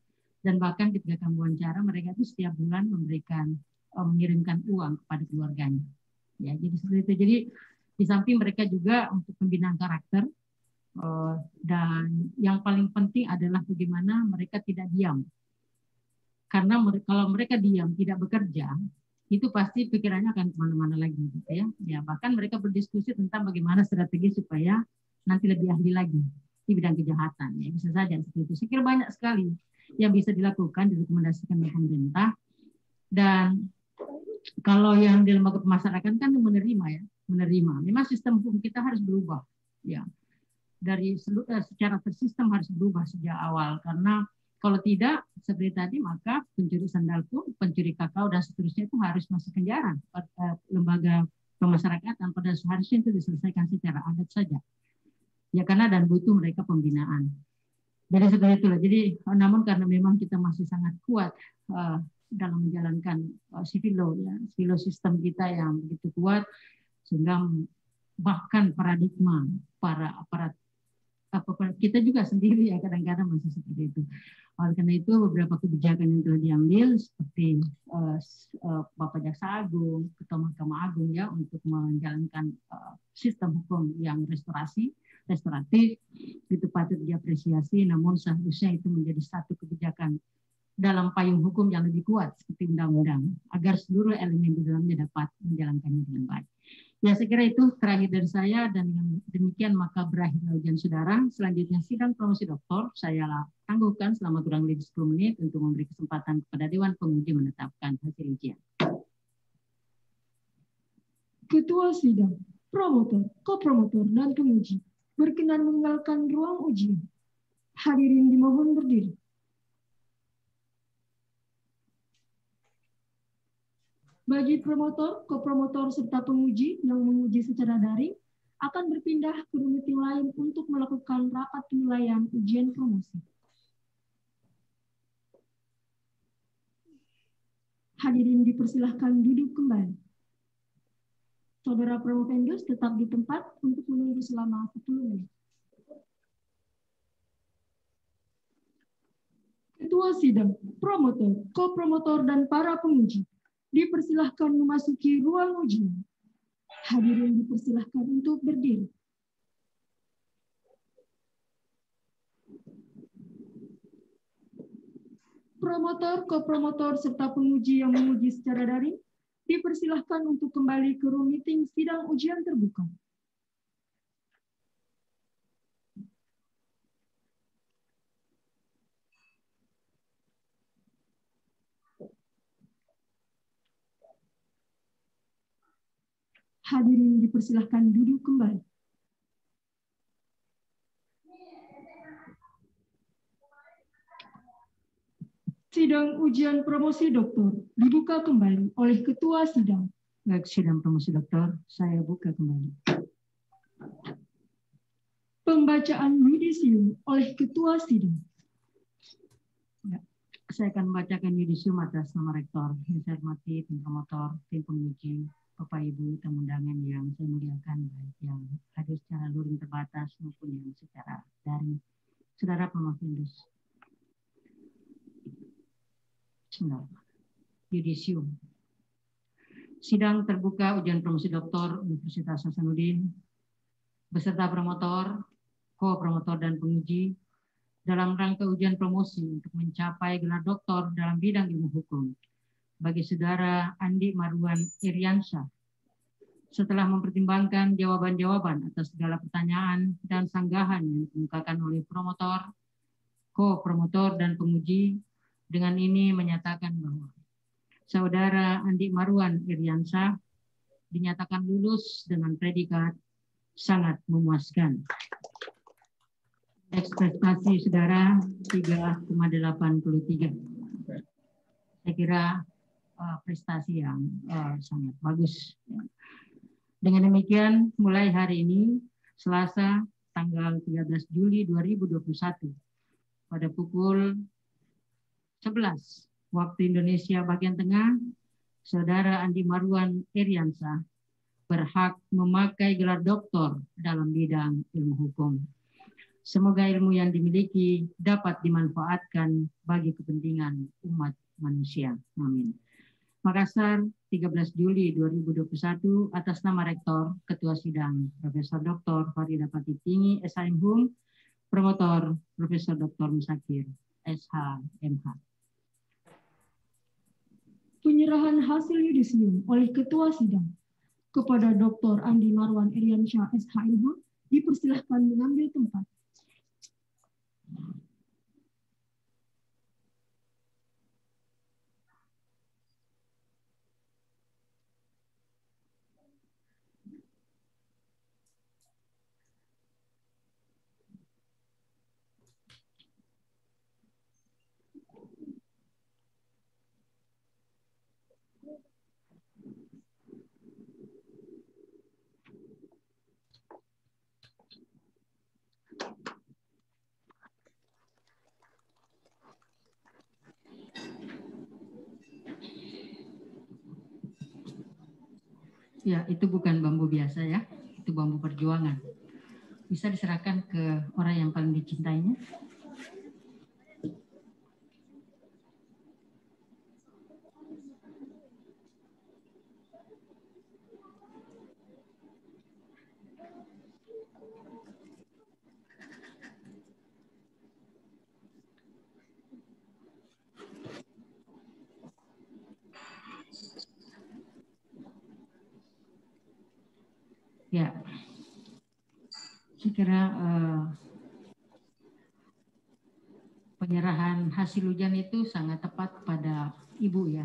dan bahkan ketika kami wawancara mereka itu setiap bulan mengirimkan uang kepada keluarganya. Ya, jadi seperti itu. Jadi di samping mereka juga untuk pembinaan karakter, dan yang paling penting adalah bagaimana mereka tidak diam. Karena kalau mereka diam, tidak bekerja, itu pasti pikirannya akan kemana-mana lagi, gitu ya. Ya, bahkan mereka berdiskusi tentang bagaimana strategi supaya nanti lebih ahli lagi di bidang kejahatan. Ya, bisa saja seperti itu. Saya kira banyak sekali yang bisa dilakukan, direkomendasikan oleh pemerintah. Dan kalau yang di lembaga pemasyarakatan kan menerima. Memang sistem hukum kita harus berubah. Ya, dari secara tersistem harus berubah sejak awal, karena kalau tidak seperti tadi maka pencuri sandal pun, pencuri kakao dan seterusnya itu harus masuk penjara. Lembaga pemasyarakatan pada seharusnya itu diselesaikan secara adat saja. Ya karena dan butuh mereka pembinaan. Jadi seperti itulah. Jadi namun karena memang kita masih sangat kuat dalam menjalankan civil law, ya, civil law sistem kita yang begitu kuat sehingga bahkan paradigma para aparat kita juga sendiri ya kadang-kadang masih seperti itu. Oleh karena itu beberapa kebijakan yang telah diambil seperti Bapak Jaksa Agung, Ketua Mahkamah Agung ya untuk menjalankan sistem hukum yang restoratif itu patut diapresiasi, namun seharusnya itu menjadi satu kebijakan dalam payung hukum yang lebih kuat seperti undang-undang agar seluruh elemen di dalamnya dapat menjalankannya dengan baik. Ya, saya kira itu terakhir dari saya dan dengan demikian maka berakhir ujian saudara. Selanjutnya sidang promosi doktor saya tangguhkan selama kurang lebih 10 menit untuk memberi kesempatan kepada Dewan Penguji menetapkan hasil ujian. Ketua sidang, promotor, kopromotor, dan penguji berkenan meninggalkan ruang ujian. Hadirin dimohon berdiri. Bagi promotor, kopromotor, serta penguji yang menguji secara daring akan berpindah ke meeting lain untuk melakukan rapat penilaian ujian promosi. Hadirin dipersilahkan duduk kembali. Saudara Promovendus tetap di tempat untuk menunggu selama 10 menit. Ketua sidang, promotor, kopromotor, dan para penguji dipersilahkan memasuki ruang ujian. Hadirin dipersilahkan untuk berdiri. Promotor, kopromotor, serta penguji yang menguji secara daring dipersilahkan untuk kembali ke room meeting sidang ujian terbuka. Hadirin dipersilahkan duduk kembali. Sidang ujian promosi doktor dibuka kembali oleh Ketua Sidang. Baik, sidang promosi doktor, saya buka kembali. Pembacaan yudisium oleh Ketua Sidang. Ya, saya akan membacakan yudisium atas nama rektor. Yang saya hormati tim promotor, tim penguji, Bapak Ibu tamu undangan yang saya muliakan, baik yang hadir secara luring terbatas maupun yang secara daring. Saudara Promovendus. Yudisium. Sidang terbuka ujian promosi doktor Universitas Hasanuddin beserta promotor, ko-promotor, dan penguji dalam rangka ujian promosi untuk mencapai gelar doktor dalam bidang ilmu hukum bagi saudara Andi Marwan Iriansyah. Setelah mempertimbangkan jawaban-jawaban atas segala pertanyaan dan sanggahan yang dikemukakan oleh promotor, ko-promotor, dan penguji, dengan ini menyatakan bahwa saudara Andi Marwan Iriansyah dinyatakan lulus dengan predikat sangat memuaskan. Ekspektasi saudara 3,83. Saya kira prestasi yang sangat bagus. Dengan demikian, mulai hari ini, Selasa, tanggal 13 Juli 2021, pada pukul 11 waktu Indonesia bagian tengah, saudara Andi Marwan Iriansyah berhak memakai gelar doktor dalam bidang ilmu hukum. Semoga ilmu yang dimiliki dapat dimanfaatkan bagi kepentingan umat manusia. Amin. Makassar, 13 Juli 2021, atas nama Rektor, Ketua Sidang, Profesor Dr. Farida Patitingi, SHM, Promotor, Profesor Dr. Musakir, SHMH. Penyerahan hasil yudisium oleh Ketua Sidang kepada Dr. Andi Marwan Iriansyah, SHMH, dipersilahkan mengambil tempat. Ya, itu bukan bambu biasa ya, itu bambu perjuangan. Bisa diserahkan ke orang yang paling dicintainya. Ya, saya kira penyerahan hasil ujian itu sangat tepat pada Ibu ya.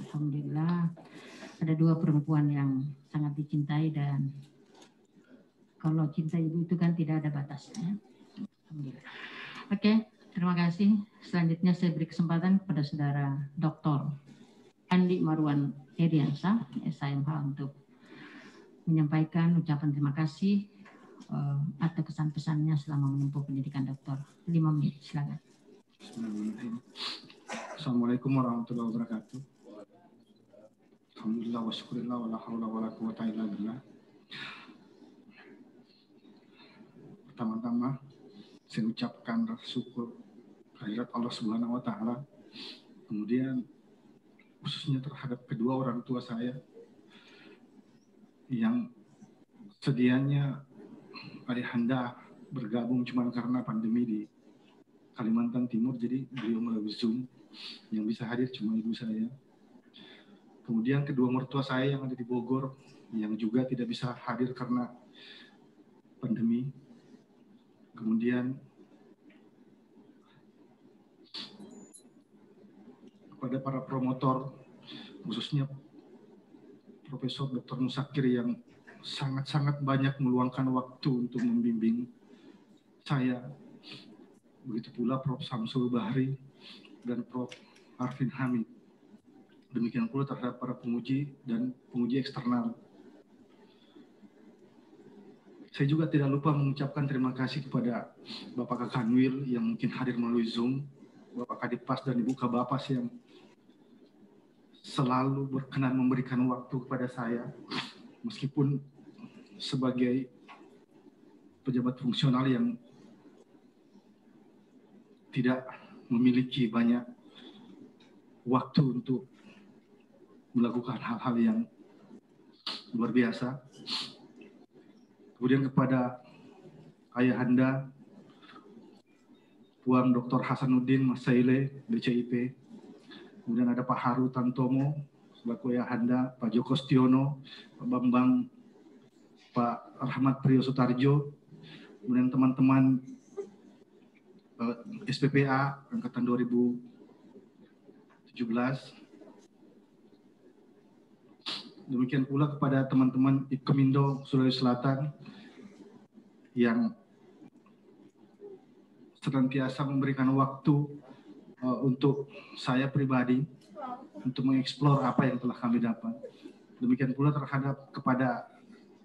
Alhamdulillah ada dua perempuan yang sangat dicintai dan kalau cinta Ibu itu kan tidak ada batasnya. Alhamdulillah. Oke, terima kasih. Selanjutnya saya beri kesempatan kepada Saudara Dr. Andi Marwan Eriansyah, SHMH untuk menyampaikan ucapan terima kasih atau kesan-pesannya selama menempuh pendidikan doktor. 5 menit, silakan. Assalamualaikum warahmatullahi wabarakatuh. Alhamdulillah wa syukurillah wa la hawla wa la quwwata illa billah. Pertama-tama saya ucapkan rasa syukur kehadirat Allah Subhanahu wa taala. Kemudian khususnya terhadap kedua orang tua saya yang sedianya ayahanda bergabung cuma karena pandemi di Kalimantan Timur, jadi beliau melalui Zoom, yang bisa hadir cuma ibu saya. Kemudian kedua mertua saya yang ada di Bogor, yang juga tidak bisa hadir karena pandemi. Kemudian kepada para promotor, khususnya Profesor Dr. Musakir yang sangat-sangat banyak meluangkan waktu untuk membimbing saya. Begitu pula Prof. Samsul Bahri dan Prof. Arvin Hamid. Demikian pula terhadap para penguji dan penguji eksternal. Saya juga tidak lupa mengucapkan terima kasih kepada Bapak Kakanwil yang mungkin hadir melalui Zoom, Bapak Kadipas dan Ibu Kabapas yang selalu berkenan memberikan waktu kepada saya, meskipun sebagai pejabat fungsional yang tidak memiliki banyak waktu untuk melakukan hal-hal yang luar biasa. Kemudian kepada ayahanda, Puan Dr. Hasanuddin Mas Saile, BCIP. Kemudian ada Pak Haru Tantomo, selaku ayahanda, Pak Joko Stiono, Pak Bambang, Pak Rahmat Priyo Sutarjo, kemudian teman-teman SPPA angkatan 2017. Demikian pula kepada teman-teman Ipkemindo Sulawesi Selatan yang senantiasa memberikan waktu untuk saya pribadi untuk mengeksplor apa yang telah kami dapat. Demikian pula terhadap kepada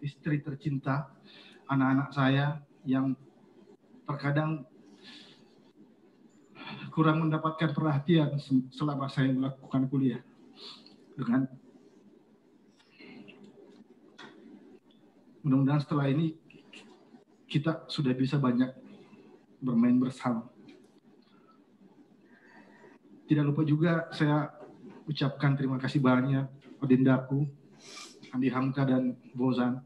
istri tercinta, anak-anak saya yang terkadang kurang mendapatkan perhatian selama saya melakukan kuliah. Dengan mudah-mudahan setelah ini kita sudah bisa banyak bermain bersama. Tidak lupa juga saya ucapkan terima kasih banyak Odindaku, Andi Hamka dan Bozan.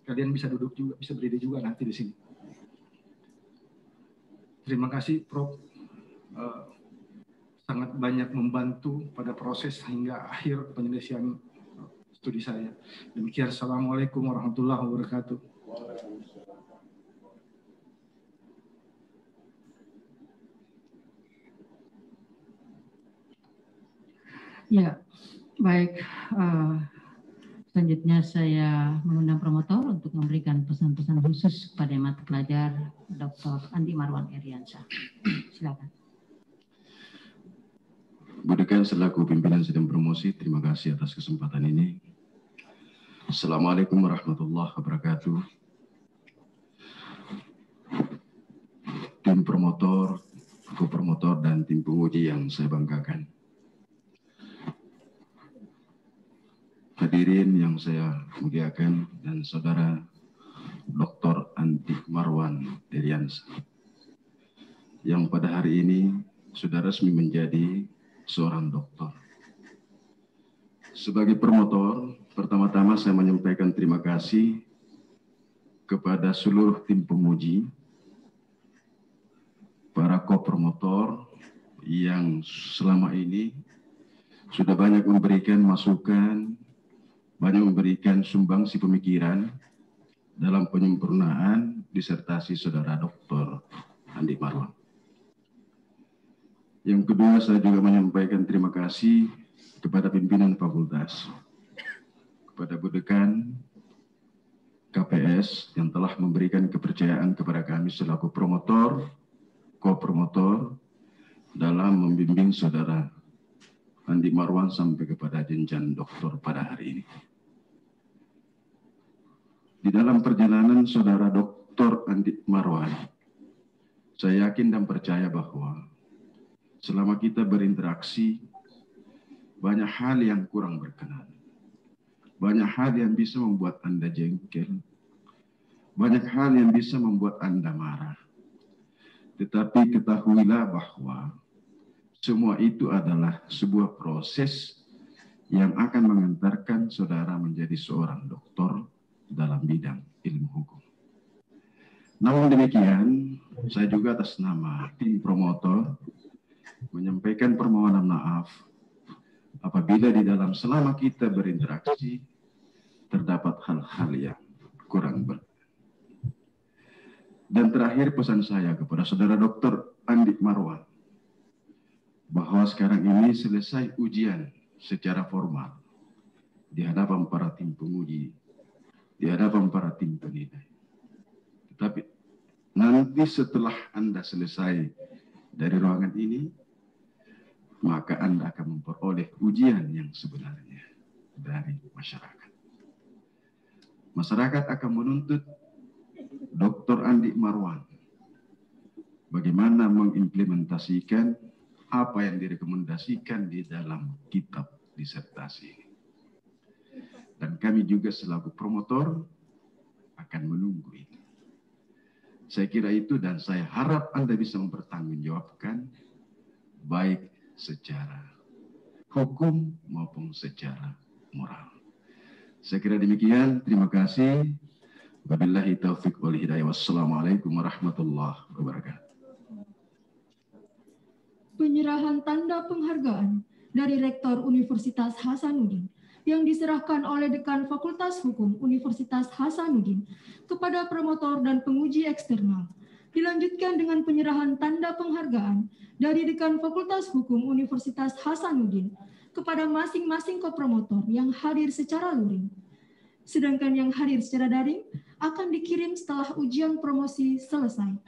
Kalian bisa duduk juga, bisa berdiri juga nanti di sini. Terima kasih Prof. Sangat banyak membantu pada proses hingga akhir penyelesaian studi saya. Demikian, Assalamualaikum warahmatullahi wabarakatuh. Ya, baik. Selanjutnya saya mengundang promotor untuk memberikan pesan-pesan khusus kepada mata pelajar Dr. Andi Marwan Eriansyah. Silakan. Bu Dekan selaku pimpinan sidang promosi, terima kasih atas kesempatan ini. Assalamualaikum warahmatullahi wabarakatuh. Tim promotor, co-promotor, dan tim penguji yang saya banggakan. hadirin yang saya muliakan dan saudara Dr. Andi Marwan Eriansa yang pada hari ini sudah resmi menjadi seorang doktor. Sebagai promotor, pertama-tama saya menyampaikan terima kasih kepada seluruh tim pemuji, para co-promotor yang selama ini sudah banyak memberikan masukan, banyak memberikan sumbangsi pemikiran dalam penyempurnaan disertasi saudara Dr. Andi Marwan. Yang kedua, saya juga menyampaikan terima kasih kepada pimpinan fakultas, kepada Bu Dekan, KPS yang telah memberikan kepercayaan kepada kami selaku promotor, co-promotor dalam membimbing saudara Andi Marwan sampai kepada jenjang doktor pada hari ini. Di dalam perjalanan saudara Dr. Andi Marwan, saya yakin dan percaya bahwa selama kita berinteraksi, banyak hal yang kurang berkenan. Banyak hal yang bisa membuat Anda jengkel. Banyak hal yang bisa membuat Anda marah. Tetapi ketahuilah bahwa semua itu adalah sebuah proses yang akan mengantarkan saudara menjadi seorang doktor dalam bidang ilmu hukum. Namun demikian, saya juga atas nama tim promotor menyampaikan permohonan maaf apabila di dalam selama kita berinteraksi terdapat hal-hal yang kurang berkenan. Dan terakhir pesan saya kepada saudara Dr. Andi Marwan bahwa sekarang ini selesai ujian secara formal di hadapan para tim penguji, di hadapan para tim penilai. Tetapi nanti setelah Anda selesai dari ruangan ini, maka Anda akan memperoleh ujian yang sebenarnya dari masyarakat. Masyarakat akan menuntut Dr. Andi Marwan bagaimana mengimplementasikan apa yang direkomendasikan di dalam kitab disertasi. Dan kami juga selaku promotor akan menunggu itu. Saya kira itu dan saya harap Anda bisa mempertanggungjawabkan baik secara hukum maupun secara moral. Saya kira demikian. Terima kasih. Wabillahi taufiq wal hidayah. Wassalamualaikum warahmatullahi wabarakatuh. Penyerahan tanda penghargaan dari Rektor Universitas Hasanuddin yang diserahkan oleh Dekan Fakultas Hukum Universitas Hasanuddin kepada promotor dan penguji eksternal. Dilanjutkan dengan penyerahan tanda penghargaan dari Dekan Fakultas Hukum Universitas Hasanuddin kepada masing-masing kopromotor yang hadir secara luring. Sedangkan yang hadir secara daring akan dikirim setelah ujian promosi selesai.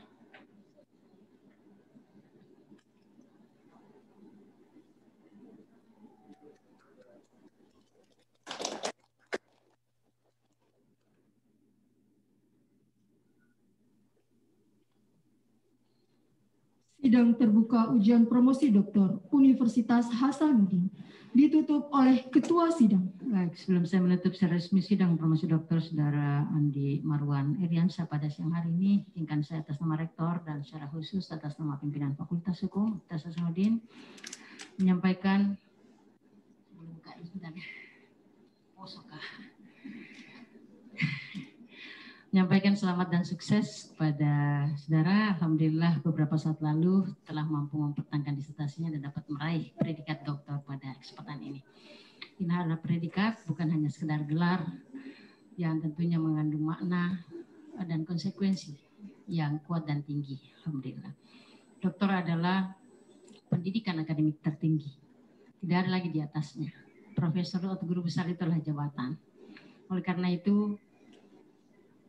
Sidang terbuka ujian promosi doktor Universitas Hasanuddin ditutup oleh Ketua Sidang. Baik, sebelum saya menutup secara resmi sidang promosi doktor Saudara Andi Marwan Eriansa pada siang hari ini, izinkan saya atas nama Rektor dan secara khusus atas nama pimpinan Fakultas Hukum Universitas Hasanuddin menyampaikan menyampaikan selamat dan sukses kepada saudara. Alhamdulillah beberapa saat lalu telah mampu mempertahankan disertasinya dan dapat meraih predikat doktor pada kesempatan ini. Ini adalah predikat bukan hanya sekedar gelar yang tentunya mengandung makna dan konsekuensi yang kuat dan tinggi. Alhamdulillah. Doktor adalah pendidikan akademik tertinggi. Tidak ada lagi di atasnya. Profesor atau guru besar itu adalah jabatan. Oleh karena itu,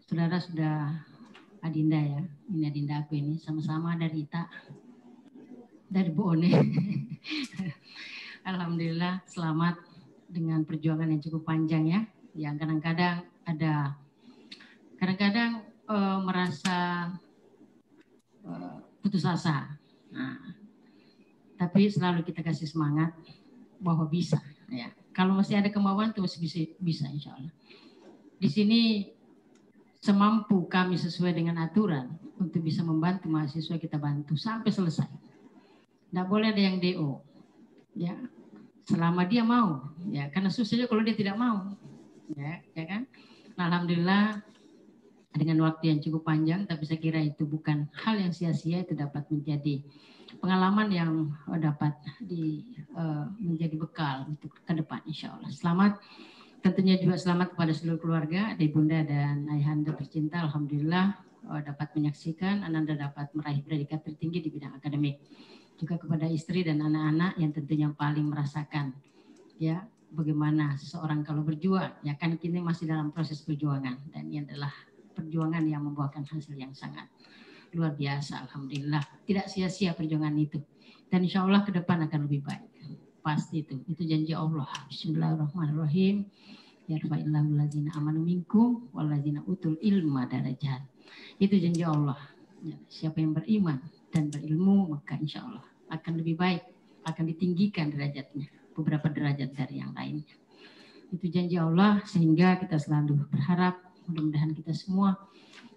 saudara sudah Adinda ya, ini Adinda aku ini, sama-sama dari Ita, dari Bu One. Alhamdulillah selamat dengan perjuangan yang cukup panjang ya, yang kadang-kadang merasa putus asa. Nah, tapi selalu kita kasih semangat bahwa bisa. Ya, kalau masih ada kemauan itu masih bisa insya Allah. Di sini semampu kami sesuai dengan aturan untuk bisa membantu mahasiswa, kita bantu sampai selesai. Tidak boleh ada yang DO, ya, selama dia mau, ya, karena susahnya kalau dia tidak mau, ya kan. Nah, alhamdulillah dengan waktu yang cukup panjang, tapi saya kira itu bukan hal yang sia-sia, itu dapat menjadi pengalaman yang dapat menjadi bekal untuk ke depan insya Allah. Selamat. Tentunya juga selamat kepada seluruh keluarga, adik bunda dan ayahanda tercinta. Alhamdulillah dapat menyaksikan Ananda dapat meraih predikat tertinggi di bidang akademik. Juga kepada istri dan anak-anak yang tentunya paling merasakan ya bagaimana seseorang kalau berjuang. Ya kan kini masih dalam proses perjuangan dan ini adalah perjuangan yang membuahkan hasil yang sangat luar biasa. Alhamdulillah tidak sia-sia perjuangan itu dan insya Allah ke depan akan lebih baik. Pasti itu janji Allah. Bismillahirrahmanirrahim. Yarfa'illahu allazina amanu minkum wallazina utul ilma darajat. Itu janji Allah. Ya, siapa yang beriman dan berilmu maka insya Allah akan lebih baik, akan ditinggikan derajatnya, beberapa derajat dari yang lainnya. Itu janji Allah sehingga kita selalu berharap mudah-mudahan kita semua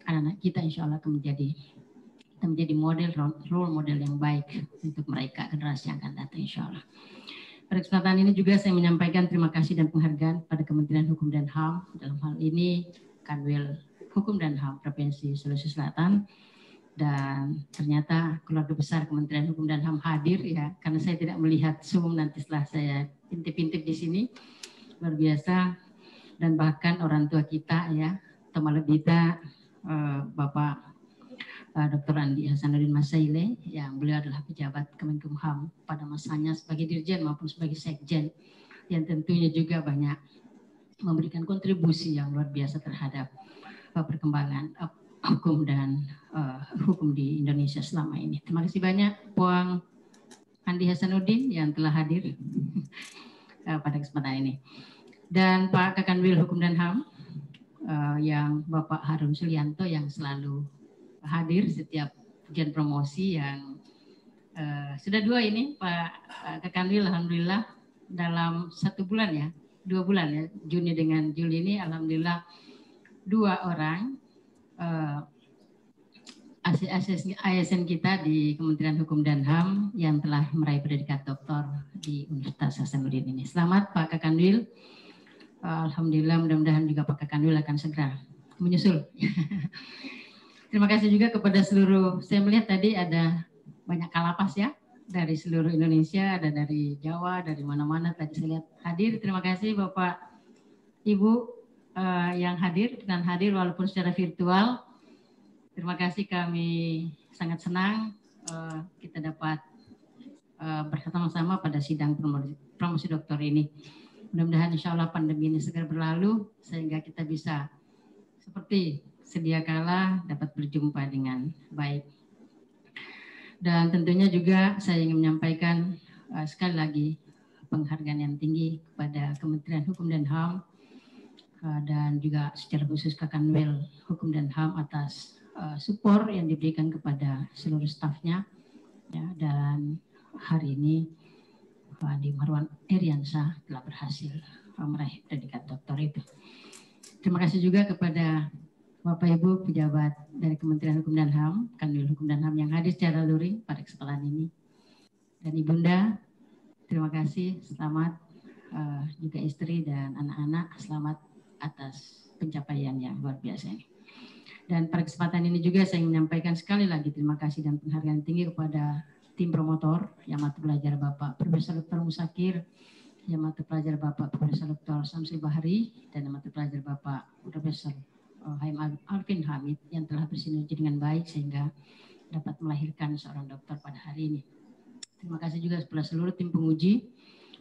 anak-anak kita insya Allah akan menjadi model role model yang baik untuk mereka generasi yang akan datang insya Allah. Pada kesempatan ini juga saya menyampaikan terima kasih dan penghargaan pada Kementerian Hukum dan HAM, dalam hal ini Kanwil Hukum dan HAM Provinsi Sulawesi Selatan, dan ternyata keluarga besar Kementerian Hukum dan HAM hadir ya, karena saya tidak melihat Zoom nanti setelah saya intip-intip di sini, luar biasa, dan bahkan orang tua kita ya, teman kita Bapak Dr. Andi Hasanuddin Masaile yang beliau adalah pejabat Kemenkumham pada masanya sebagai dirjen maupun sebagai sekjen yang tentunya juga banyak memberikan kontribusi yang luar biasa terhadap perkembangan hukum dan hukum di Indonesia selama ini. Terima kasih banyak Puang Andi Hasanuddin yang telah hadir pada kesempatan ini dan Pak Kakanwil Hukum dan HAM yang Bapak Harum Sulianto yang selalu hadir setiap ujian promosi yang sudah dua ini Pak Kakanwil alhamdulillah dalam 1 bulan ya, 2 bulan ya, Juni dengan Juli ini alhamdulillah 2 orang ASN kita di Kementerian Hukum dan HAM yang telah meraih predikat doktor di Universitas Hasanuddin ini. Selamat Pak Kakanwil. Alhamdulillah mudah-mudahan juga Pak Kakanwil akan segera menyusul. Terima kasih juga kepada seluruh, saya melihat tadi ada banyak kalapas ya, dari seluruh Indonesia, ada dari Jawa, dari mana-mana tadi saya lihat hadir. Terima kasih Bapak, Ibu yang hadir dan hadir walaupun secara virtual. Terima kasih, kami sangat senang kita dapat bersama-sama pada sidang promosi doktor ini. Mudah-mudahan insya Allah pandemi ini segera berlalu sehingga kita bisa seperti sedia kala dapat berjumpa dengan baik. Dan tentunya juga saya ingin menyampaikan sekali lagi penghargaan yang tinggi kepada Kementerian Hukum dan HAM dan juga secara khusus Kakanwil Hukum dan HAM atas support yang diberikan kepada seluruh stafnya ya, dan hari ini Pak Andi Marwan Eriansyah telah berhasil meraih predikat doktor itu. Terima kasih juga kepada Bapak Ibu pejabat dari Kementerian Hukum dan HAM, Kanwil Hukum dan HAM yang hadir secara luring pada kesempatan ini. Dan Ibunda, terima kasih, selamat juga istri dan anak-anak, selamat atas pencapaian yang luar biasa ini. Dan pada kesempatan ini juga saya ingin menyampaikan sekali lagi terima kasih dan penghargaan tinggi kepada tim promotor yang mata pelajar Bapak Profesor Dr. Musakir, yang mata pelajar Bapak Profesor Dr. Samsul Bahri, dan yang mata pelajar Bapak Profesor Haim Alvin Hamid yang telah bersinergi dengan baik sehingga dapat melahirkan seorang dokter pada hari ini. Terima kasih juga kepada seluruh tim penguji,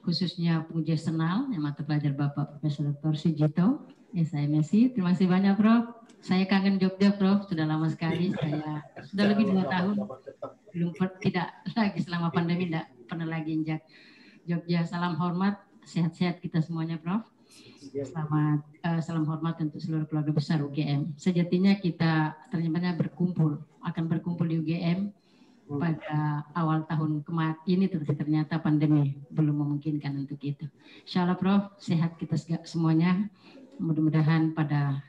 khususnya penguji eksternal yang mata pelajar Bapak Profesor Dr. Sujito, SIMSI. Terima kasih banyak Prof. Saya kangen Jogja Prof, sudah lama sekali, saya sudah lebih 2 tahun, belum tidak lagi selama pandemi, tidak pernah lagi injak Jogja. Salam hormat, sehat-sehat kita semuanya Prof. Selamat, salam hormat untuk seluruh keluarga besar UGM. Sejatinya kita ternyata akan berkumpul di UGM pada awal tahun kemarin ini, ternyata pandemi belum memungkinkan untuk itu. Insya Allah Prof, sehat kita semuanya. Mudah-mudahan pada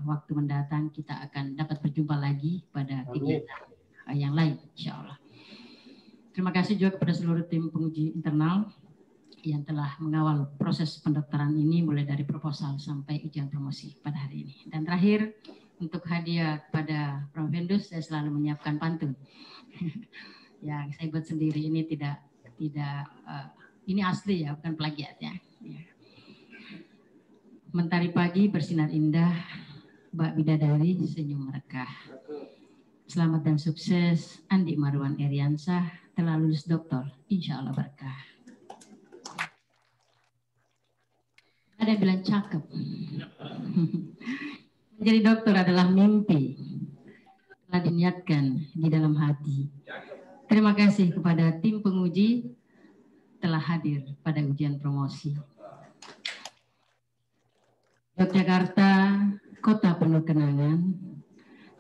waktu mendatang kita akan dapat berjumpa lagi pada kegiatan yang lain, insya Allah. Terima kasih juga kepada seluruh tim penguji internal yang telah mengawal proses pendaftaran ini mulai dari proposal sampai ujian promosi pada hari ini. Dan terakhir, untuk hadiah pada Prof. Vendus, saya selalu menyiapkan pantun. Ya, saya buat sendiri, ini tidak ini asli ya, bukan plagiat ya. Mentari pagi bersinar indah, Mbak Bidadari senyum merekah. Selamat dan sukses, Andi Marwan Eriansah, telah lulus doktor, insya Allah berkah. Ada yang bilang cakep. Menjadi dokter adalah mimpi, telah diniatkan di dalam hati. Terima kasih kepada tim penguji telah hadir pada ujian promosi. Yogyakarta, kota penuh kenangan,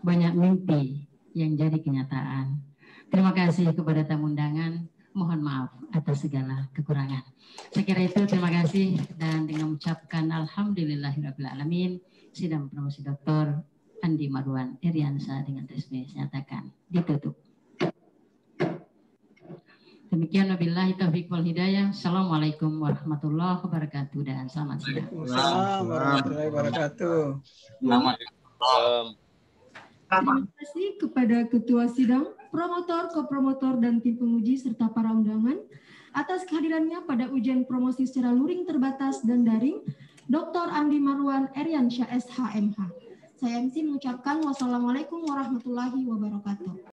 banyak mimpi yang jadi kenyataan. Terima kasih kepada tamu undangan. Mohon maaf atas segala kekurangan. Saya kira itu, terima kasih, dan dengan mengucapkan alhamdulillahirrahmanirrahim, sidang promosi Dr. Andi Marwan Eriansah dengan resmi saya nyatakan ditutup. Demikian, wabillahi taufiq wal hidayah. Assalamualaikum warahmatullahi wabarakatuh dan selamat siang. Waalaikumsalam warahmatullahi wabarakatuh. Terima kasih kepada Ketua Sidang, promotor, kopromotor, dan tim penguji serta para undangan atas kehadirannya pada ujian promosi secara luring terbatas dan daring Dr. Andi Marwan Eriansyah SHMH. Saya MC mengucapkan wassalamualaikum warahmatullahi wabarakatuh.